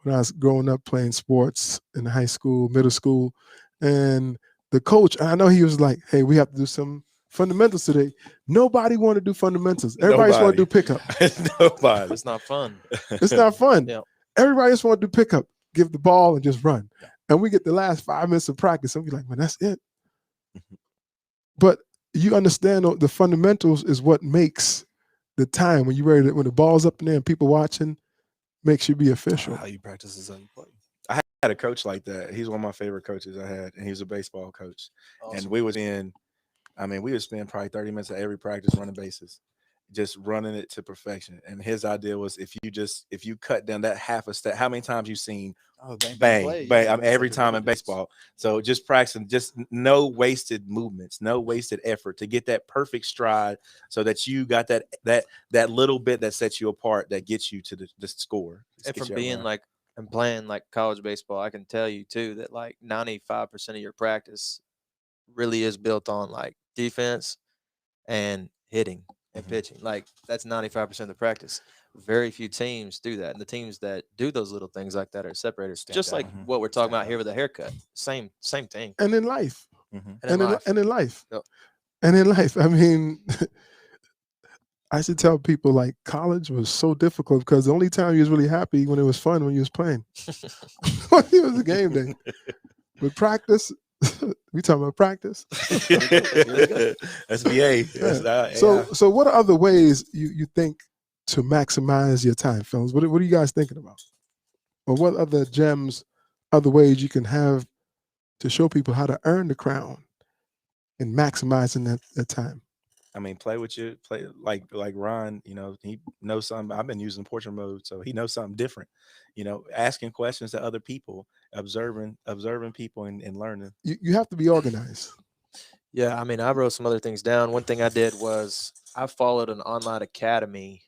when I was growing up playing sports in high school, middle school, and the coach, and I know he was like, hey, we have to do some fundamentals today. Nobody want to do fundamentals. Everybody just want to do pickup. Nobody. It's not fun. It's not fun. Yeah. Everybody just want to do pickup, give the ball and just run. Yeah. And we get the last 5 minutes of practice and we're like, man, that's it. Mhm. But you understand the fundamentals is what makes the time when you ready to, when the ball's up in there and people watching, makes you be official. How you practice is how you play. I had a coach like that. He's one of my favorite coaches I had, and he was a baseball coach. Awesome. And we would spend probably 30 minutes of every practice running bases, just running it to perfection. And his idea was if you cut down that half a step, how many times you've seen bang, play, bang, yeah, I mean, every time in baseball. So just practicing, just no wasted movements, no wasted effort to get that perfect stride so that you got that little bit that sets you apart, that gets you to the score. And Gets from you being around. like and playing like college baseball, I can tell you too that like 95% of your practice really is built on like defense and hitting and Mhm. pitching. Like that's 95% of the practice. Very few teams do that. And the teams that do those little things like that are separators. Stand Just out. like Mhm. what we're talking Stand about out. here with the haircut. Same thing. And in life. Mhm. And in life. And in life. Yep. And in life. I mean, I should tell people like college was so difficult because the only time you was really happy when it was fun when you was playing. When it was a game day. But practice, we talking about practice. That's VA. That's not AI. So what are other ways you think to maximize your time, fellas? What are you guys thinking about? Or what other gems, other ways you can have to show people how to earn the crown and maximizing that time? I mean, play like Ron. He knows something. I've been using portrait mode, so he knows something different. Asking questions to other people, observing people, and learning. You have to be organized. Yeah, I mean, I wrote some other things down. One thing I did was I followed an online academy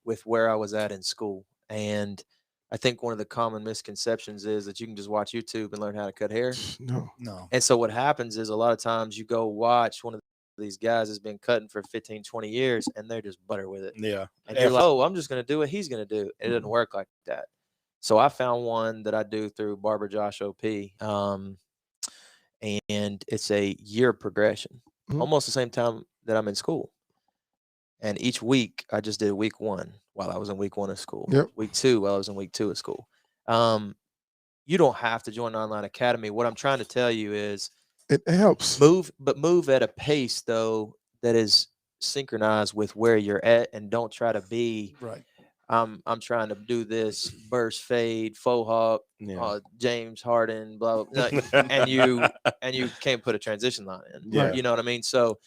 with where I was at in school. And I think one of the common misconceptions is that you can just watch YouTube and learn how to cut hair. No. And so what happens is a lot of times you go watch one of these guys has been cutting for 15, 20 years and they're just butter with it. Yeah, And you're like, oh, I'm just going to do what he's going to do. It doesn't work like that. So I found one that I do through Barber Josh OP. And it's a year progression, almost the same time that I'm in school. And each week, I just did week 1 while I was in week 1 of school. Yep. Week 2 while I was in week 2 of school. You don't have to join an online academy. What I'm trying to tell you is it helps. Move at a pace though that is synchronized with where you're at, and don't try to be Right. I'm trying to do this burst fade faux hawk, James Harden, blah blah, and you can't put a transition line in. Yeah. You know what I mean? So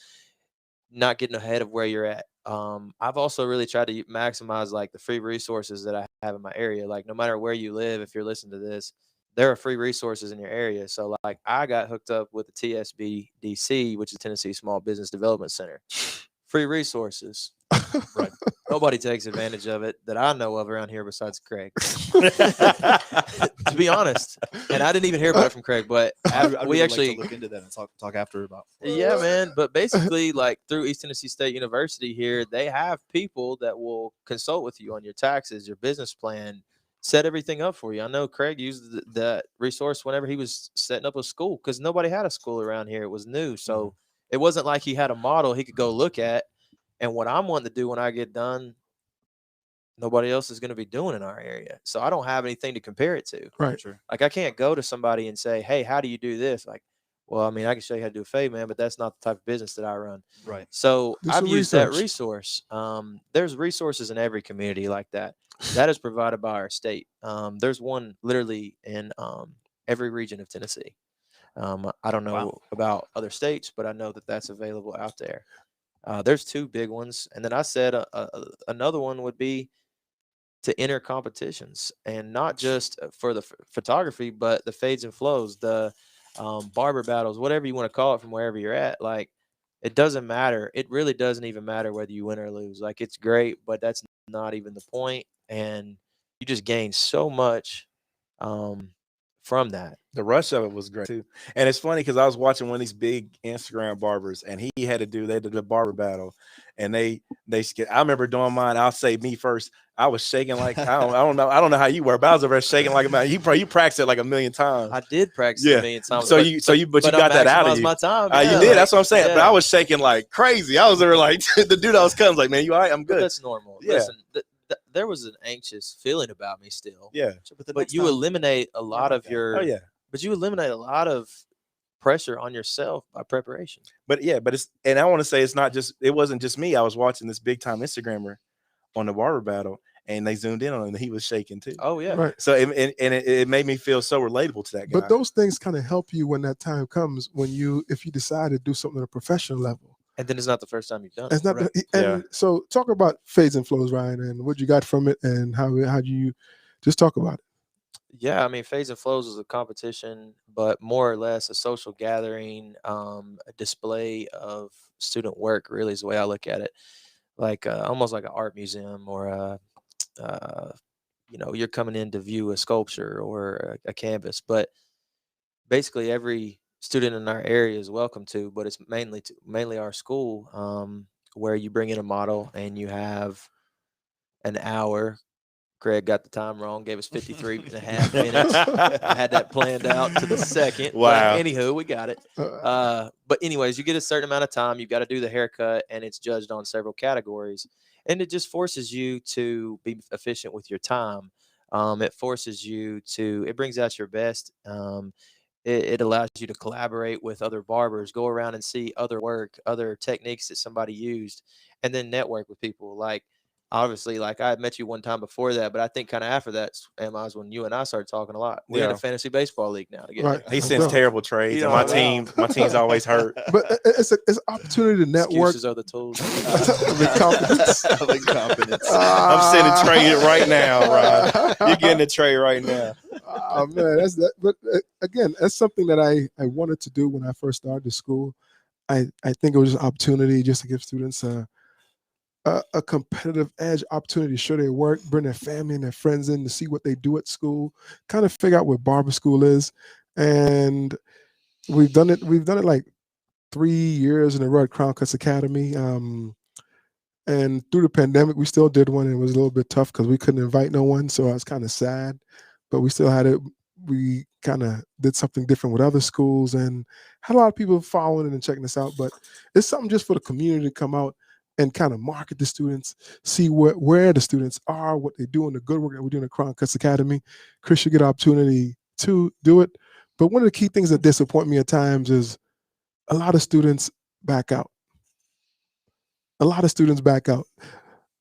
not getting ahead of where you're at. I've also really tried to maximize like the free resources that I have in my area. Like no matter where you live, if you're listening to this, there are free resources in your area. So like I got hooked up with the TSBDC, which is Tennessee Small Business Development Center. Free resources. Right. Nobody takes advantage of it that I know of around here besides Craig. To be honest. And I didn't even hear about it from Craig, but we actually like to look into that and talk after about. Yeah, man. But basically, like through East Tennessee State University here, they have people that will consult with you on your taxes, your business plan, set everything up for you. I know Craig used that resource whenever he was setting up a school because nobody had a school around here. It was new. So it wasn't like he had a model he could go look at. And what I'm wanting to do when I get done, nobody else is going to be doing in our area. So I don't have anything to compare it to. Right. Sure. Like I can't go to somebody and say, hey, how do you do this? Like, well, I mean, I can show you how to do a fade, man, but that's not the type of business that I run. Right. So Do I've some used that research. resource. There's resources in every community like that. That is provided by our state. There's one literally in every region of Tennessee. I don't know about other states, but I know that that's available out there. There's 2 big ones. And then I said another one would be to enter competitions, and not just for the photography, but the fades and flows, the barber battles, whatever you want to call it from wherever you're at. Like, it doesn't matter. It really doesn't even matter whether you win or lose. Like, it's great, but that's not even the point. And you just gain so much from that. The rush of it was great too. And it's funny because I was watching one of these big Instagram barbers, and he had to do they did the barber battle, and I remember doing mine. I'll say me first. I was shaking like I don't know how you were, but I was over there shaking like a man. You practiced it like a million times. I did practice Yeah. a million times. So you got that out of you. My time. You Yeah, did. like, That's what I'm saying. But yeah. I was shaking like crazy. I was there like the dude I was coming like, man, you all right? I'm But good. that's normal. Yeah. Listen, there was an anxious feeling about me still. Yeah. But you eliminate a lot of your. Oh yeah. But you eliminate a lot of pressure on yourself by preparation. But and I want to say it wasn't just me. I was watching this big time Instagrammer on the barber battle, and they zoomed in on him, and he was shaking too. Oh yeah. Right. So it made me feel so relatable to that guy. But those things kind of help you when that time comes, if you decide to do something at a professional level. And then it's not the first time you've done it. It's not, and so talk about fades and flows, Ryan, and what you got from it, and how do you just talk about it. Yeah, I mean, Fades and Flows is a competition, but more or less a social gathering, a display of student work. Really, is the way I look at it, like almost like an art museum, or you're coming in to view a sculpture or a canvas. But basically, every student in our area is welcome to, but it's mainly our school, where you bring in a model and you have an hour. Craig got the time wrong, gave us 53 and a half minutes. I had that planned out to the second. Wow. But anywho, we got it. But anyways, you get a certain amount of time. You've got to do the haircut, and it's judged on several categories. And it just forces you to be efficient with your time. It forces you it brings out your best. It allows you to collaborate with other barbers, go around and see other work, other techniques that somebody used, and then network with people. Like, obviously, like I had met you one time before that, but I think kind of after that, Emma, is when you and I started talking a lot. We're in a fantasy baseball league now together. Right. He sends terrible trades, and my team's always hurt. But it's an opportunity to network. Excuses are the tools. Incompetence. Incompetence. I'm sending trade right now, Ryan. You're getting a trade right now. Oh man, that's that. But again, that's something that I wanted to do when I first started the school. I think it was an opportunity just to give students a competitive edge, opportunity to show their work, bring their family and their friends in to see what they do at school, kind of figure out what barber school is. And we've done it like 3 years in a row at Crown Cuts Academy. And through the pandemic, we still did one. And it was a little bit tough because we couldn't invite no one. So I was kind of sad, but we still had it. We kind of did something different with other schools and had a lot of people following it and checking us out. But it's something just for the community to come out and kind of market the students, see where the students are, what they're doing, the good work that we're doing at Crown Cuts Academy. Chris, you get an opportunity to do it. But one of the key things that disappoint me at times is a lot of students back out.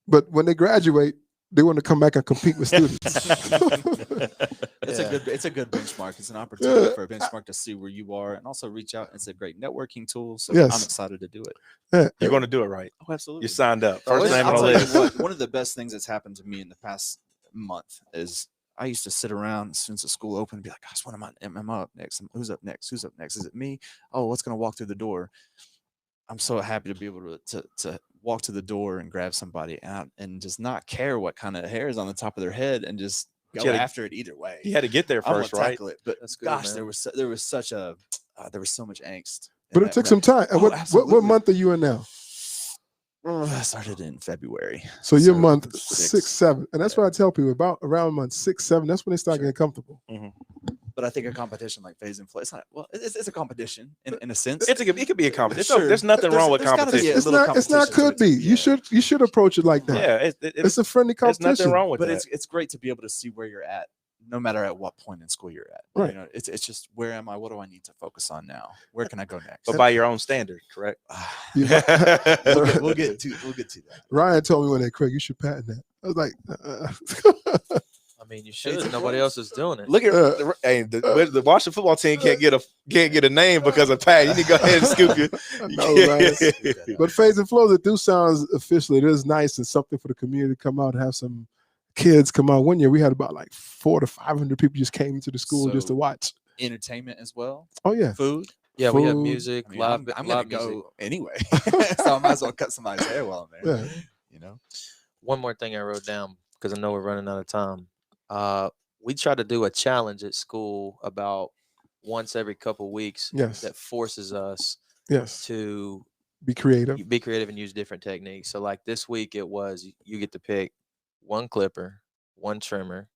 But when they graduate, they want to come back and compete with students. It's a good benchmark. It's an opportunity for a benchmark to see where you are and also reach out. It's a great networking tool. So I'm excited to do it. You're going to do it right. Oh, absolutely. You signed up. First name on I'll the tell list. you what, one of the best things that's happened to me in the past month is I used to sit around as soon as the school opened and be like, gosh, what am I up next? Who's up next? Who's up next? Is it me? Oh, what's going to walk through the door? I'm so happy to be able to walk to the door and grab somebody out and just not care what kind of hair is on the top of their head and just go after it either way. You had to get there first, right? Tackle it. But That's good, gosh, man. there was so much angst. But it took some time. And what month are you in now? I started in February. So you're month 6, 7. And that's what I tell people about around month 6, 7. That's when they start getting comfortable. Mm-hmm. But I think a competition like Fades and Flow, it's not, well, it's a competition in a sense. It could be a competition. Sure. There's nothing wrong with competition. It's not could be. You should approach it like that. Yeah, it's a friendly competition. There's nothing wrong with but that. it's great to be able to see where you're at, no matter at what point in school you're at. Right. You know, it's just where am I? What do I need to focus on now? Where can I go next? But by your own standard, correct? we'll get to that. Ryan told me one day, Craig, you should patent that. I was like, I mean, you should. Nobody else is doing it. Look at the Washington football team can't get a name because of Pat. You need to go ahead and scoop you. Right. But Fades and Flows, it do sounds official. It is nice and something for the community to come out and have some kids come out. One year we had about like 400 to 500 people just came to the school just to watch. Entertainment as well. Oh yeah, food. Yeah, food. we have music, I'm live gonna go music. anyway, so I might as well cut somebody's hair while I'm there. Yeah. You know. One more thing I wrote down because I know we're running out of time. We tried to do a challenge at school about once every couple weeks Yes. that forces us Yes. to Be creative. be creative and use different techniques. So like this week it was you get to pick one clipper, one trimmer,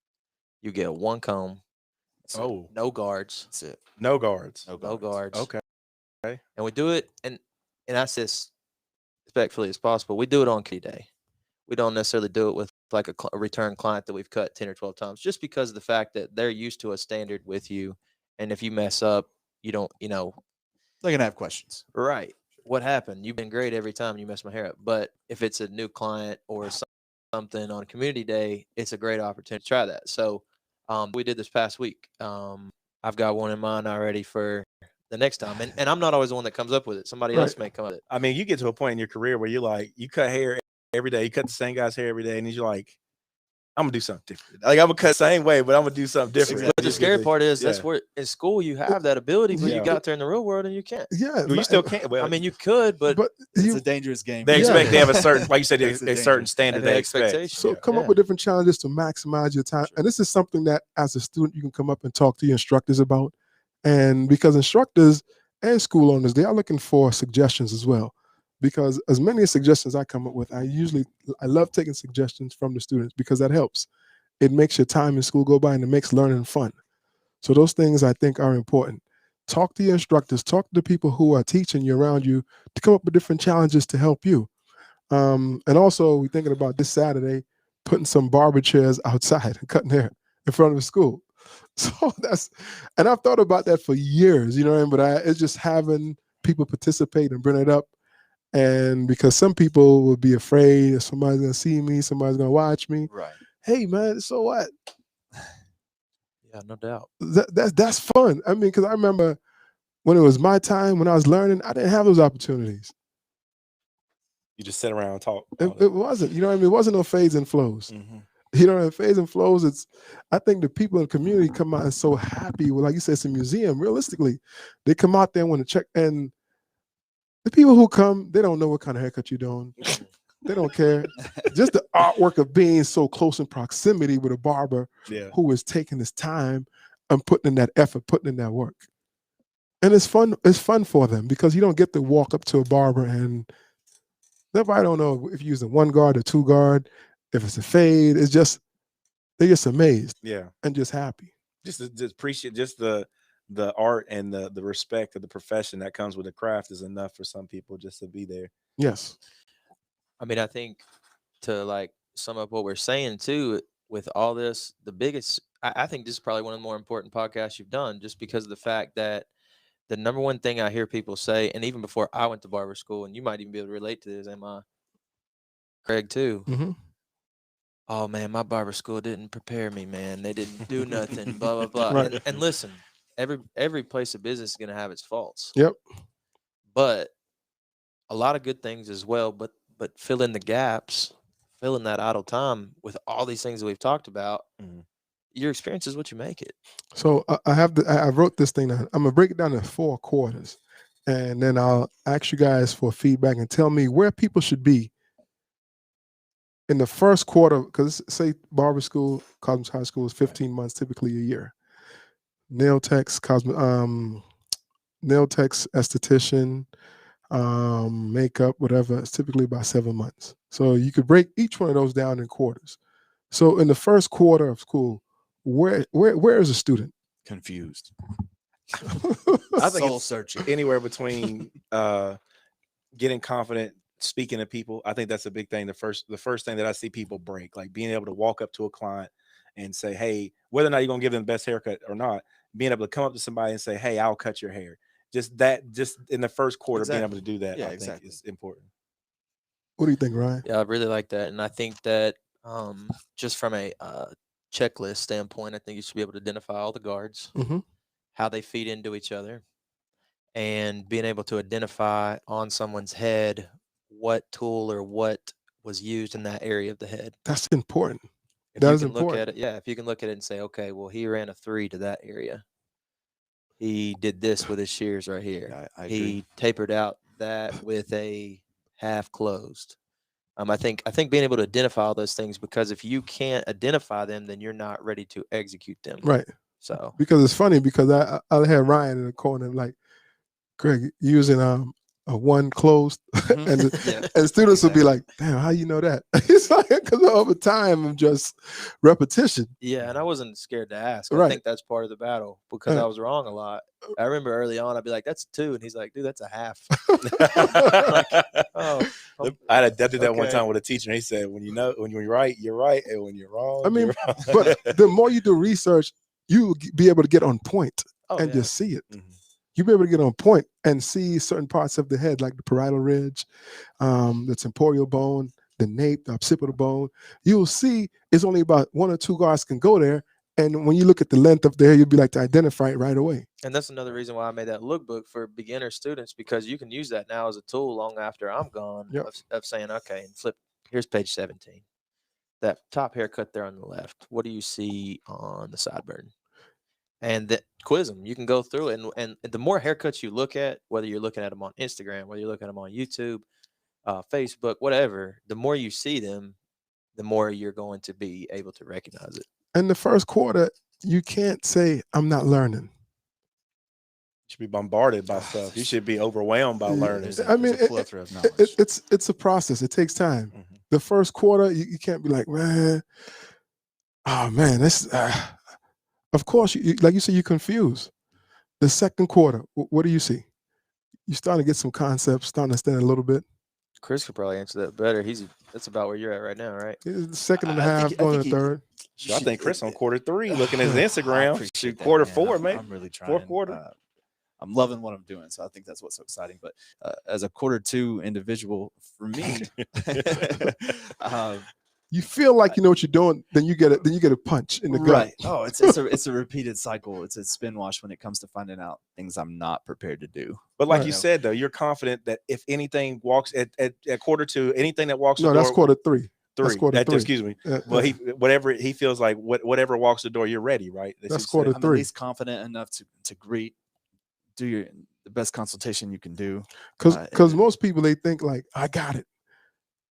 you get one comb, Oh, no guards, That's it. no guards. no guards. Okay. And we do it and I say as respectfully as possible. We do it on key day. We don't necessarily do it with like a return client that we've cut 10 or 12 times just because of the fact that they're used to a standard with you. And if you mess up, you don't, They're gonna have questions. right. What happened? You've been great every time you mess my hair up. But if it's a new client or something on community day, it's a great opportunity to try that. So we did this past week. I've got one in mind already for the next time. And I'm not always the one that comes up with it. Somebody Right. else may come up with it. I mean, you get to a point in your career where you're like, you cut hair every day. You cut the same guy's hair every day, and you're like, I'm gonna do something different. Like I'm gonna cut the same way, but I'm gonna do something different. But the Just scary because- part is yeah. that's where in school you have that ability, but Yeah. you got there in the real world and you can't. Yeah. Well, you still can't. Well, I mean, you could, but It's you, a dangerous game. they Yeah. expect they have a certain, like you said, That's the a certain danger. standard the they expect. expectation. so come up Yeah. with different challenges to maximize your time. And this is something that as a student, you can come up and talk to your instructors about. And because instructors and school owners, they are looking for suggestions as well. Because as many suggestions I come up with, I love taking suggestions from the students because that helps. It makes your time in school go by and it makes learning fun. So those things I think are important. Talk to your instructors, talk to the people who are teaching you around you to come up with different challenges to help you. And also we're thinking about this Saturday, putting some barber chairs outside and cutting hair in front of the school. So and I've thought about that for years, you know what I mean? But it's just having people participate and bring it up. And because some people will be afraid if somebody's going to see me, somebody's going to watch me. Right. Hey man, so what? yeah, no doubt. That's fun. I mean, because I remember when it was my time, when I was learning, I didn't have those opportunities. You just sit around and talk. It wasn't, you know what I mean? It wasn't no fades and flows. Mm-hmm. You know, in fades and flows, I think the people in the community come out and so happy. Well, like you said, it's a museum. Realistically, they come out there and want to check. And the people who come, they don't know what kind of haircut you're doing. They don't care. Just the artwork of being so close in proximity with a barber Yeah. who is taking his time and putting in that effort, putting in that work. And it's fun. It's fun for them because you don't get to walk up to a barber and nobody don't know if you're using one guard or two guard, if it's a fade. It's just they're just amazed Yeah. and just happy. Just appreciate just the art and the respect of the profession that comes with the craft is enough for some people just to be there. Yes. I mean, I think to like sum up what we're saying too, with all this, the biggest, I think this is probably one of the more important podcasts you've done just because of the fact that the number one thing I hear people say, and even before I went to barber school, and you might even be able to relate to this, Emma, Craig too. Mm-hmm. Oh man, my barber school didn't prepare me, man. They didn't do nothing, blah, blah, blah. Right. And listen, every place of business is going to have its faults. Yep. But a lot of good things as well, but fill in the gaps, fill in that idle time with all these things that we've talked about. Mhm. Your experience is what you make it. So I wrote this thing down. I'm gonna break it down in 4 quarters, and then I'll ask you guys for feedback and tell me where people should be in the first quarter. Because say barber school, Cosmos High School is 15 months, typically a year. Nail techs, nail techs, esthetician, makeup, whatever. It's typically about 7 months. So you could break each one of those down in quarters. So in the first quarter of school, where is a student? Confused. I think Soul it's searching. anywhere between getting confident speaking to people. I think that's a big thing. The first thing that I see people break, like being able to walk up to a client and say, hey, whether or not you're gonna give them the best haircut or not, being able to come up to somebody and say, hey, I'll cut your hair. Just in the first quarter, being able to do that, Yeah, I exactly. think is important. What do you think, Ryan? Yeah, I really like that. And I think that just from a checklist standpoint, I think you should be able to identify all the guards, Mm-hmm. how they feed into each other, and being able to identify on someone's head what tool or what was used in that area of the head. That's important. If That you is can look important. at it, if you can look at it and say, okay, well, he ran a 3 to that area. He did this with his shears right here. I agree. He tapered out that with a half closed. I think being able to identify all those things, because if you can't identify them, then you're not ready to execute them. Right. So Because it's funny because I had Ryan in the corner like, Greg, using a one closed, and students will be like, "Damn, how you know that?" It's like because over time of just repetition. yeah, and I wasn't scared to ask. I Right. think that's part of the battle because I was wrong a lot. I remember early on, I'd be like, "That's 2," and he's like, "Dude, that's a half." Oh, I did that one time with a teacher. And he said, when you're right, and when you're wrong, I mean, you're wrong. but the more you do research, you'll be able to get on point and yeah. just see it. Mhm. You'll be able to get on point and see certain parts of the head, like the parietal ridge, the temporal bone, the nape, the occipital bone. You'll see it's only about 1 or 2 guards can go there. And when you look at the length of the hair, you'll be like to identify it right away. And that's another reason why I made that lookbook for beginner students, because you can use that now as a tool long after I'm gone of saying, okay, and flip, here's page 17. That top haircut there on the left, what do you see on the sideburn? And that quiz them. You can go through it. And the more haircuts you look at, whether you're looking at them on Instagram, whether you're looking at them on YouTube, Facebook, whatever, the more you see them, the more you're going to be able to recognize it. In the first quarter, you can't say, I'm not learning. You should be bombarded by stuff. You should be overwhelmed by learning. I mean, there's a plethora of knowledge. it's a process. It takes time. Mhm. The first quarter, you can't be like, man, oh man, this. Of course, like you said, you're confused. The second quarter, what do you see? You starting to get some concepts, starting to understand a little bit. Chris could probably answer that better. That's about where you're at right now, right? The second and a half, going to the third. I think Chris on quarter 3, looking at his Instagram. Shoot, that, quarter man. 4, man. I'm really trying. Fourth quarter. I'm loving what I'm doing, so I think that's what's so exciting. But as a quarter 2 individual, for me, you feel like you know what you're doing, then you get it. Then you get a punch in the gut. Right. Oh, it's a repeated cycle. It's a spin wash when it comes to finding out things I'm not prepared to do. But like you said, though, you're confident that if anything walks at quarter 2, anything that walks no, the door, that's quarter 3. That's quarter 3. Excuse me. Well, whatever he feels like, whatever walks the door, you're ready, right? That's quarter 3. I'm at least confident enough to greet, do the best consultation you can do. Because most people, they think like, I got it.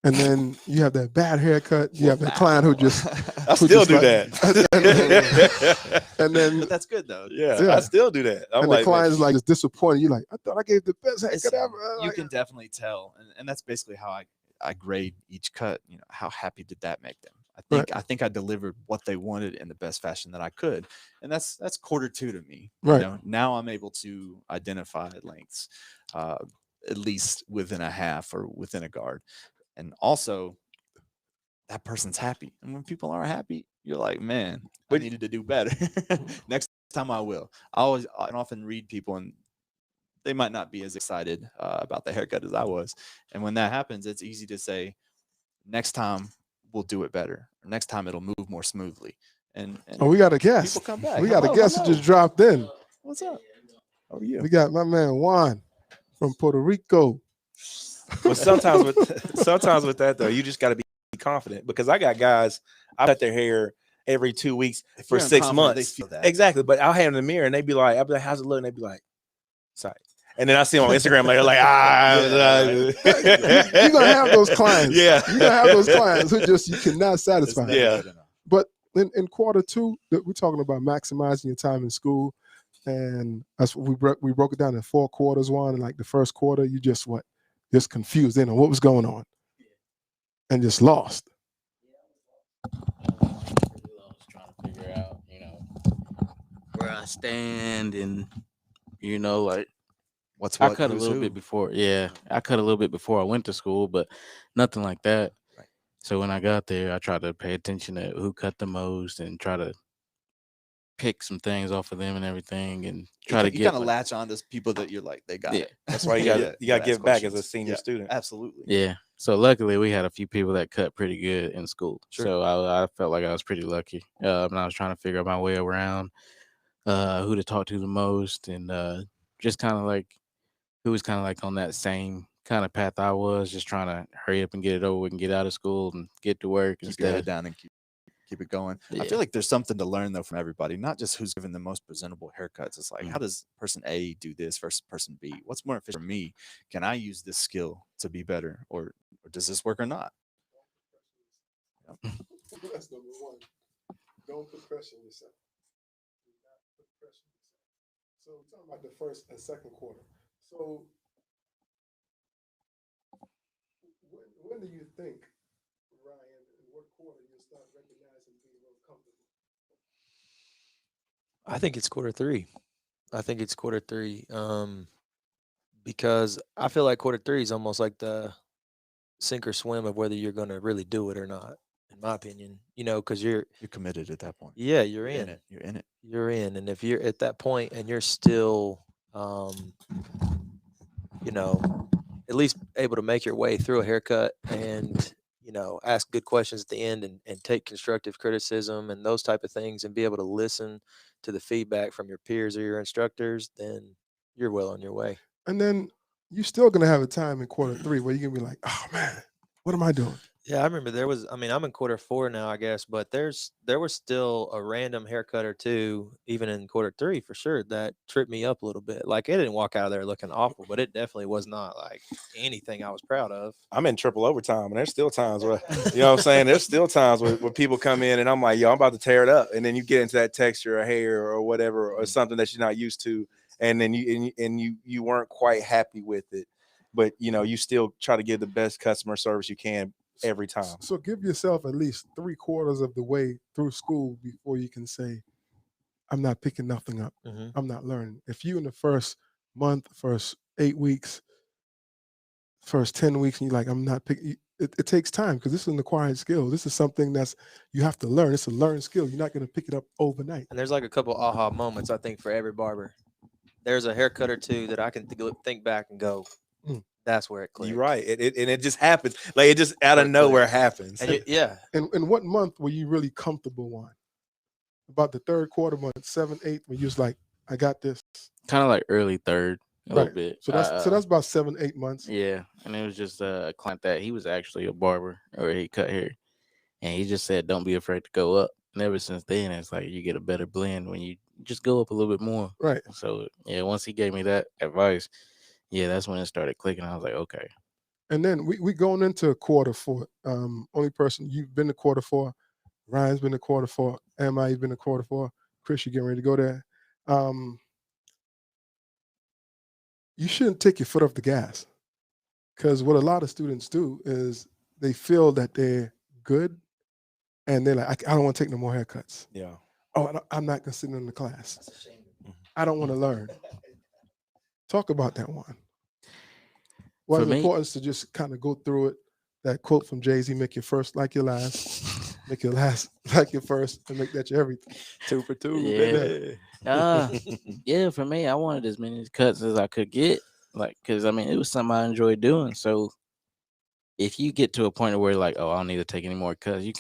And then you have that bad haircut. You have that client who just I still do that. And then but that's good though. Yeah, I still do that. And the client's like, just disappointed. You're like, I thought I gave the best haircut ever. You can definitely tell, and that's basically how I grade each cut. You know, how happy did that make them? I think I delivered what they wanted in the best fashion that I could, and that's quarter 2 to me. Right. You know, now I'm able to identify lengths, at least within a half or within a guard, and also that person's happy. And when people aren't happy, you're like, man, I needed to do better. Next time I will. I often read people and they might not be as excited about the haircut as I was. And when that happens, it's easy to say, next time we'll do it better. Or next time it'll move more smoothly. And we got a guest. People come back. We got a guest who just dropped in. What's up? How are you? We got my man Juan from Puerto Rico. Well, sometimes with that though, you just got to be confident, because I got guys, I cut their hair every 2 weeks for 6 months. They feel that. Exactly. But I'll have them in the mirror and I'll be like, how's it look? And they'd be like, sorry. And then I see them on Instagram later, like, You're gonna have those clients. Yeah. You're gonna have those clients who just you cannot satisfy. Yeah. But in quarter 2, we're talking about maximizing your time in school. And that's what we broke it down in 4 quarters. One, and like the first quarter, you just confused on what was going on. And just lost. I was trying to figure out, where I stand, and like I cut a little bit before. Yeah, I cut a little bit before I went to school, but nothing like that. Right. So when I got there, I tried to pay attention to who cut the most and try to pick some things off of them and everything, and try to you kind of latch on to people that you're like, they got it. That's why you got to give back as a senior student. Absolutely. Yeah. So luckily, we had a few people that cut pretty good in school. Sure. So I felt like I was pretty lucky. And I was trying to figure out my way around, who to talk to the most, and just kind of like who was kind of like on that same kind of path I was, just trying to hurry up and get it over with and get out of school and get to work Keep your instead. head down and keep it going. Yeah. I feel like there's something to learn though from everybody, not just who's given the most presentable haircuts. It's like, how does person A do this versus person B? What's more efficient for me? Can I use this skill to be better, or does this work or not? That's number one. Don't put pressure on yourself. So we're talking about the first and second quarter. So when do you think, Ryan, in what quarter you start recognizing being real comfortable? I think it's quarter three. I think it's quarter three. Because I feel like quarter three is almost like the sink or swim of whether you're going to really do it or not, in my opinion. Because You're committed at that point. yeah, You're in it. You're in it. you're in, and if you're at that point and you're still, you know, at least able to make your way through a haircut and ask good questions at the end and take constructive criticism and those type of things and be able to listen to the feedback from your peers or your instructors, then you're well on your way. And then you're still gonna have a time in quarter three where you're gonna be like, oh man, what am I doing? Yeah, I remember I'm in quarter four now, I guess, but there was still a random haircut or two, even in quarter three for sure, that tripped me up a little bit. Like, it didn't walk out of there looking awful, but it definitely was not like anything I was proud of. I'm in triple overtime, and there's still times where, you know what I'm saying? There's still times where people come in and I'm like, yo, I'm about to tear it up. And then you get into that texture or hair or whatever, or something that you're not used to. And then you weren't quite happy with it. But, you still try to give the best customer service you can every time. So give yourself at least 3/4 of the way through school before you can say, I'm not picking nothing up. Mhm. I'm not learning. If you in the first month, first 8 weeks, first 10 weeks, and you're like, I'm not picking, it takes time because this is an acquired skill. This is something that's you have to learn. It's a learned skill. You're not going to pick it up overnight. And there's like a couple aha moments, I think, for every barber. There's a haircut or two that I can think back and go, Mm. that's where it clicked. You're right. It just happens. Like, it just out of Where it nowhere clicked. happens. And yeah, And what month were you really comfortable on? About the third quarter month, 7, 8, when you was like, I got this. Kind of like early third, a little bit. So that's about 7, 8 months. Yeah, and it was just a client that he was actually a barber, or he cut hair, and he just said, "Don't be afraid to go up." And ever since then, it's like you get a better blend when you just go up a little bit more. Right. So yeah, once he gave me that advice, yeah, that's when it started clicking. I was like, okay. And then we going into quarter four. Only person you've been to quarter four. Ryan's been to quarter four. MI's been to quarter four. Chris, you getting ready to go there. You shouldn't take your foot off the gas, because what a lot of students do is they feel that they're good and they're like, I don't want to take no more haircuts. Yeah. Oh, I'm not going to sit in the class. that's a shame. I don't want to learn. Talk about that one. Why For is it me- important to just kind of go through it? That quote from Jay-Z, make your first like your last, make your last like your first, and make that your everything. 2 for 2. Yeah. Baby. Yeah, for me, I wanted as many cuts as I could get, like, because I mean, it was something I enjoyed doing. So if you get to a point where like, oh, I don't need to take any more cuts, you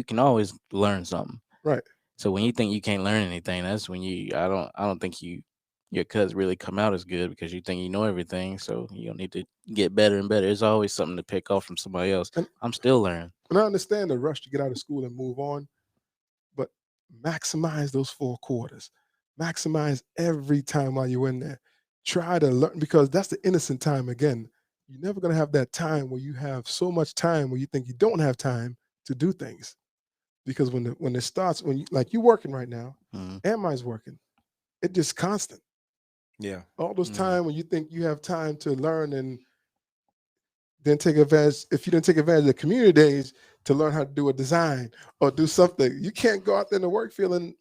can always learn something. Right. So when you think you can't learn anything, that's when I don't think your cuts really come out as good, because you think you know everything. So you don't need to get better and better. There's always something to pick off from somebody else. And- I'm still learning. And I understand the rush to get out of school and move on, but maximize those 4 quarters. Maximize every time while you're in there. Try to learn, because that's the innocent time again. You're never going to have that time where you have so much time where you think you don't have time to do things. Because when it starts, when you, like you're working right now, Mhm. Ami's working, it just constant. Yeah. All those Mhm. time when you think you have time to learn and then take advantage, if you didn't take advantage of the community days to learn how to do a design or do something, you can't go out there in the work field and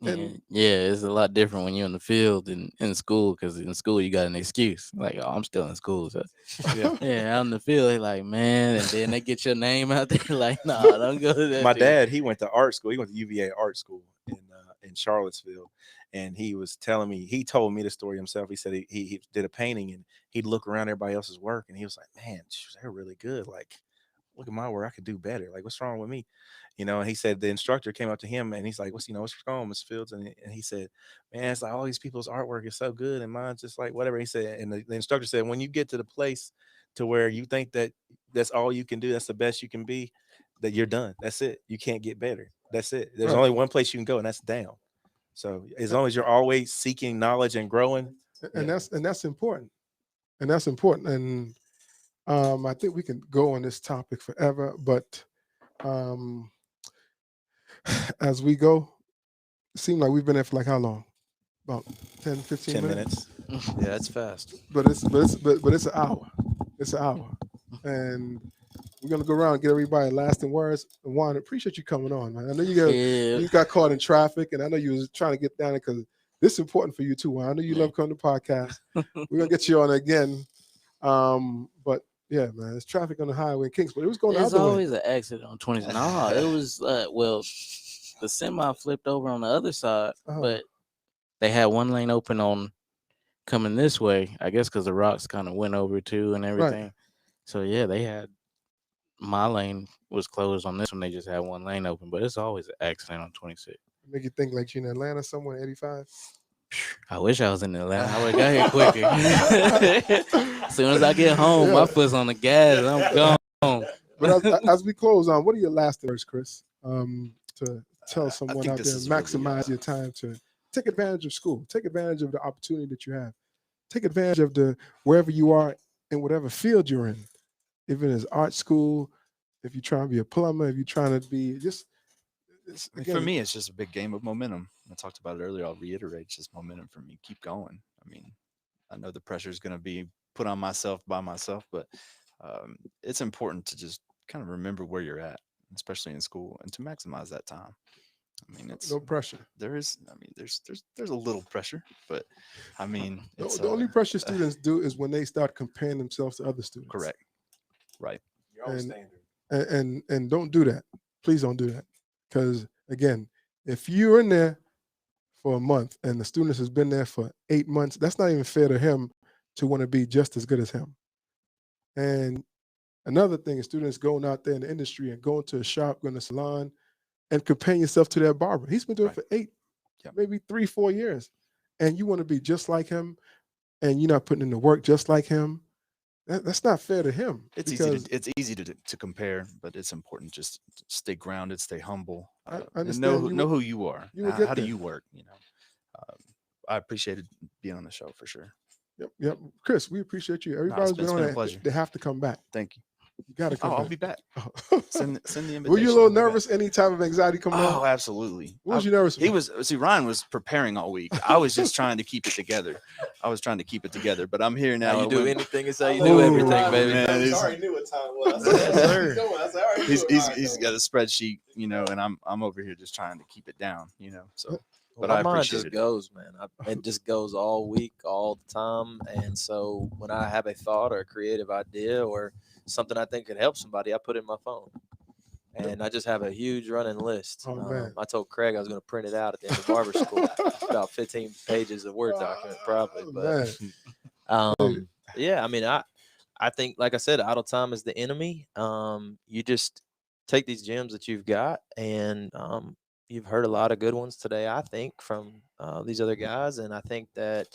Yeah, it's a lot different when you're in the field and in school, because in school you got an excuse, like, oh, I'm still in school. So Yeah. yeah, out in the field, they like, man, and then they get your name out there, like, nah, don't go to that. My field. dad, he went to art school. He went to UVA art school in Charlottesville, and he was telling me. He told me the story himself. He said he did a painting, and he'd look around everybody else's work, and he was like, "Man, they're really good. Like, look at my work. I could do better. Like, what's wrong with me?" And he said the instructor came up to him, and he's like, "What's wrong, Mr. Fields?" And he said, "Man, it's like all these people's artwork is so good, and mine's just like whatever." He said, and the instructor said, "When you get to the place to where you think that that's all you can do, that's the best you can be, that you're done. That's it. You can't get better. That's it. There's Right. only one place you can go, and that's down." So as long as you're always seeking knowledge and growing, and yeah. that's important. And that's important. And I think we can go on this topic forever, but as we go, it seems like we've been there for like how long? about 10, 15 10 minutes. minutes. Yeah, it's fast. But it's an hour. It's an hour, and we're gonna go around and get everybody lasting words. Juan, appreciate you coming on, man. I know Yeah. you got caught in traffic, and I know you was trying to get down there because this is important for you too. Juan. I know you love coming to podcast. We're gonna get you on again. But yeah, man, it's traffic on the highway in Kings, but it was going the There's other way. always an accident on 20. No, it was well, the semi flipped over on the other side, Uh-huh. but they had one lane open on coming this way. I guess because the rocks kind of went over too and everything. So yeah, they had my lane was closed on this one. They just had one lane open, but it's always an accident on 26. Make you think like you in Atlanta somewhere, 85. I wish I was in Atlanta. I would have got here quicker. As soon as I get home, my foot's on the gas. I'm gone. But as we close on, what are your last words, Chris? To tell I someone think out this there, is really, maximize your time to take advantage of school, take advantage of the opportunity that you have, take advantage of the wherever you are in whatever field you're in, even as art school, if you're trying to be a plumber, if you're trying to be just. I mean, for me, it's just a big game of momentum. I talked about it earlier. I'll reiterate, it's just momentum for me. Keep going. I mean, I know the pressure is going to be put on myself by myself, but it's important to just kind of remember where you're at, especially in school, and to maximize that time. I mean, it's no pressure. there is. I mean, there's a little pressure, but I mean, it's The only pressure students do is when they start comparing themselves to other students. correct, right? Your own And- standard. And don't do that. Please don't do that. Because again, if you're in there for a month and the student has been there for 8 months, that's not even fair to him to want to be just as good as him. And another thing is students going out there in the industry and going to a shop, going to a salon, and comparing yourself to their barber. He's been doing it for 8, Yep. maybe 3, 4 years. And you want to be just like him, and you're not putting in the work just like him. That's not fair to him. It's because easy to compare, but it's important just to stay grounded, stay humble, I and understand you know would- who you are. you would How get do there. you work? I appreciated being on the show for sure. Yep. Chris, we appreciate you. Everybody's it's been on been a there. pleasure. They have to come back. Thank you. You got to come I'll back. be back. Send the invitation. Were you a little I'll be back. nervous? Any type of anxiety coming Oh, on? absolutely. What was you nervous He about? was. See, Ryan was preparing all week. I was just trying to keep it together. But I'm here now. Now you and do when- anything and say you Ooh, do everything, man, baby. he's- I already knew what time it was. Yes, sir. He's got a spreadsheet, and I'm over here just trying to keep it down, So, but My I mind appreciate just it. goes, man. It just goes all week, all the time. And so when I have a thought or a creative idea or something I think could help somebody, I put it in my phone. And I just have a huge running list. Oh, man. I told Craig I was going to print it out at the end of barber school. It's about 15 pages of Word document, probably. Oh, But yeah, I mean, I think, like I said, idle time is the enemy. You just take these gems that you've got, and you've heard a lot of good ones today, I think, from these other guys. And I think that,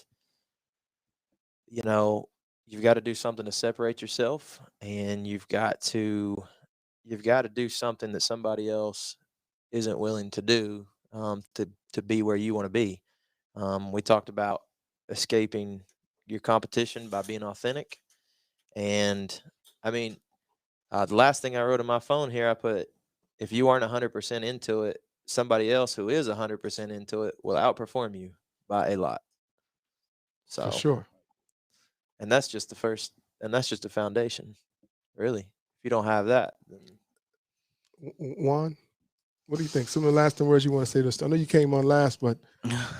you've got to do something to separate yourself, and you've got to do something that somebody else isn't willing to do, to be where you want to be. We talked about escaping your competition by being authentic. And I mean, the last thing I wrote on my phone here, I put, if you aren't 100% into it, somebody else who is 100% into it will outperform you by a lot. So, for sure. and that's just the first, and that's just the foundation, really. If you don't have that, then Juan, what do you think? Some of the lasting words you want to say to us? I know you came on last, but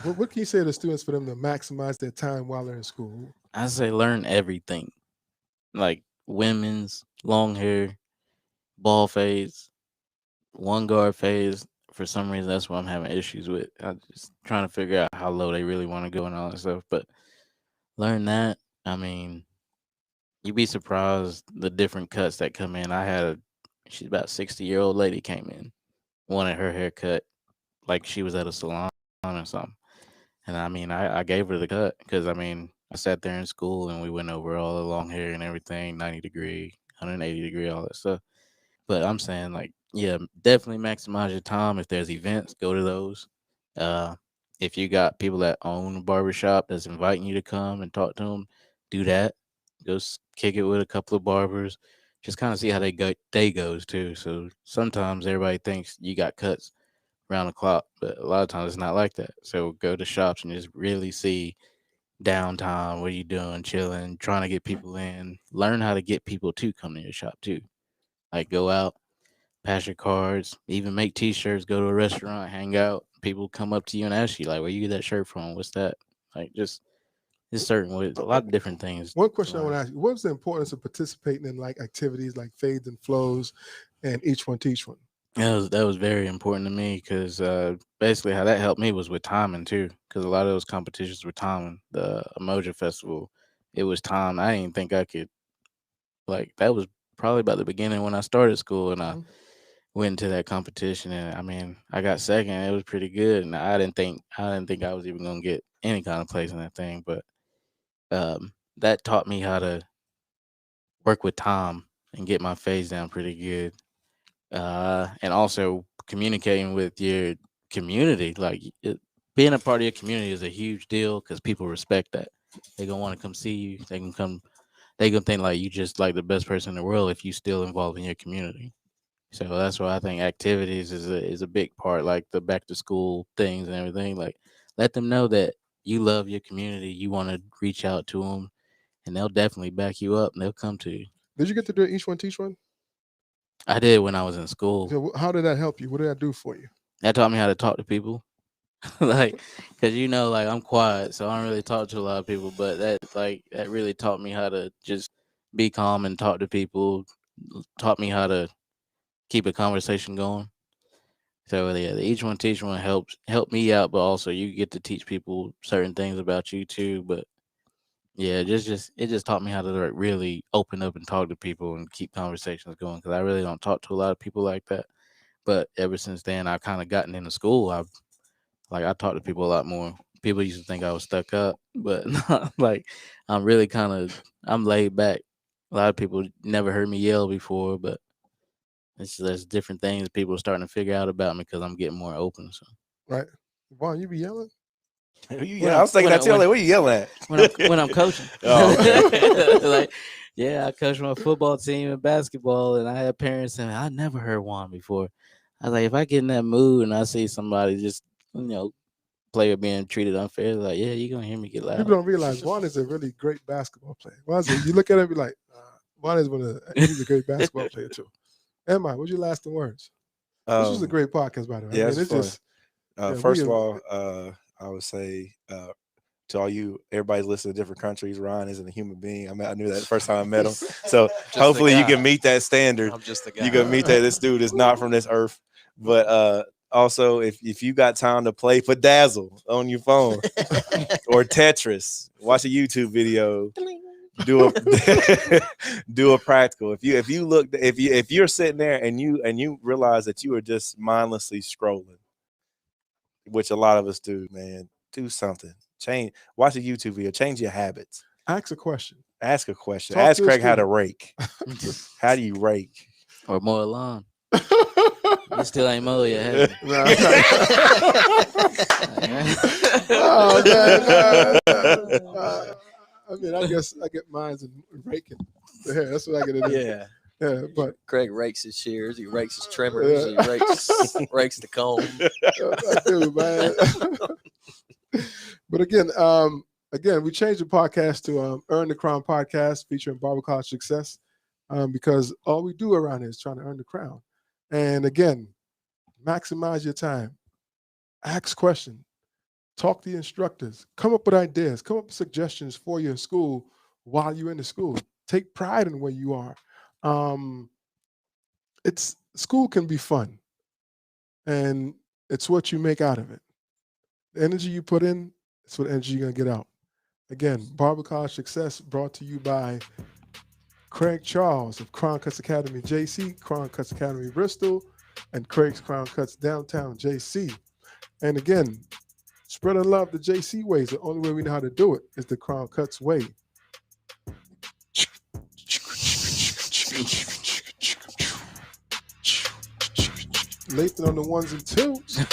what can you say to the students for them to maximize their time while they're in school? I say learn everything, like women's long hair, ball fades, one guard phase. For some reason, that's what I'm having issues with. I'm just trying to figure out how low they really want to go and all that stuff. But learn that. I mean, you'd be surprised the different cuts that come in. She's about 60-year-old lady came in, wanted her hair cut like she was at a salon or something. And I mean, I gave her the cut because I mean, I sat there in school and we went over all the long hair and everything, 90-degree, 180-degree, all that stuff. But I'm saying, like, yeah, definitely maximize your time. If there's events, go to those. If you got people that own a barbershop that's inviting you to come and talk to them, do that. Just kick it with a couple of barbers. Just kind of see how day goes too. So sometimes everybody thinks you got cuts around the clock. But a lot of times it's not like that. So go to shops and just really see downtime. What are you doing? Chilling, trying to get people in. Learn how to get people to come to your shop too. Like go out, pass your cards, even make T-shirts. Go to a restaurant, hang out. People come up to you and ask you like, "Where you get that shirt from? What's that?" Like just certain ways, a lot of different things. One question I want to ask you: what's the importance of participating in like activities like fades and flows, and each one teach one? That was very important to me because basically how that helped me was with timing too. Because a lot of those competitions were timing. The Emoji Festival, it was timed. I didn't think I could like that was probably about the beginning when I started school and I Mhm. went into that competition and I mean I got second. It was pretty good and I didn't think I was even gonna get any kind of place in that thing. But that taught me how to work with time and get my phase down pretty good. And also communicating with your community. Like being a part of your community is a huge deal because people respect that. They gonna want to come see you. They can come. They gonna think like you just like the best person in the world if you still involved in your community. So that's why I think activities is a big part. Like the back to school things and everything. Like let them know that you love your community. You want to reach out to them, and they'll definitely back you up and they'll come to you. Did you get to do each one teach one? I did when I was in school. So how did that help you? What did that do for you? That taught me how to talk to people. Like, cause like I'm quiet, so I don't really talk to a lot of people. But that really taught me how to just be calm and talk to people. Taught me how to keep a conversation going. So yeah, the each one teach one help me out, but also you get to teach people certain things about you too. But yeah, it just taught me how to like really open up and talk to people and keep conversations going. Cause I really don't talk to a lot of people like that. But ever since then, I've kind of gotten into school. I talk to people a lot more. People used to think I was stuck up, but like I'm really I'm laid back. A lot of people never heard me yell before, but there's different things people are starting to figure out about me because I'm getting more open. So Right, Vaughn, you be yelling. I was thinking that too. Like, what are you yelling at? when I'm coaching, Oh, okay. like yeah, I coached my football team and basketball, and I had parents saying I never heard Juan before. I was like, if I get in that mood and I see somebody just player being treated unfair, like yeah, you're gonna hear me get loud. People don't realize Vaughn is a really great basketball player. You look at him and be like, Vaughn is he's a great basketball player too. Emma, what's your last words? This was a great podcast, by the way. Yeah, I mean, it's fun. just First of all, I would say to all you, everybody listening to different countries, Ryan isn't a human being. I knew that the first time I met him. So hopefully you can meet that standard. I'm just the guy. You can meet that this dude is not from this earth. But also, if you got time to play Dazzle on your phone or Tetris, watch a YouTube video. Do a do a practical. If you're sitting there and you realize that you are just mindlessly scrolling, which a lot of us do, man, do something. Watch a YouTube video, change your habits. ask a question. Ask a question. Talk Ask to a Craig how to student. rake. How do you rake? Or mow a lawn. You still ain't mow yet, have you? Oh, man, I mean, I guess I get mine in raking. Yeah, that's what I get into. Yeah. Yeah, but Craig rakes his shears, he rakes his trimmers, he rakes the comb. I do, man. But again, we changed the podcast to Earn the Crown podcast featuring Barber College success because all we do around here is trying to earn the crown. And again, maximize your time. Ask questions. Talk to the instructors. Come up with ideas. Come up with suggestions for your school while you're in the school. Take pride in where you are. School can be fun, and it's what you make out of it. The energy you put in, it's what energy you're gonna get out. Again, Barber College success brought to you by Craig Charles of Crown Cuts Academy JC, Crown Cuts Academy Bristol, and Craig's Crown Cuts Downtown JC. And again, spread the love the JC ways. The only way we know how to do it is the Crown Cuts way. Lathan on the ones and twos.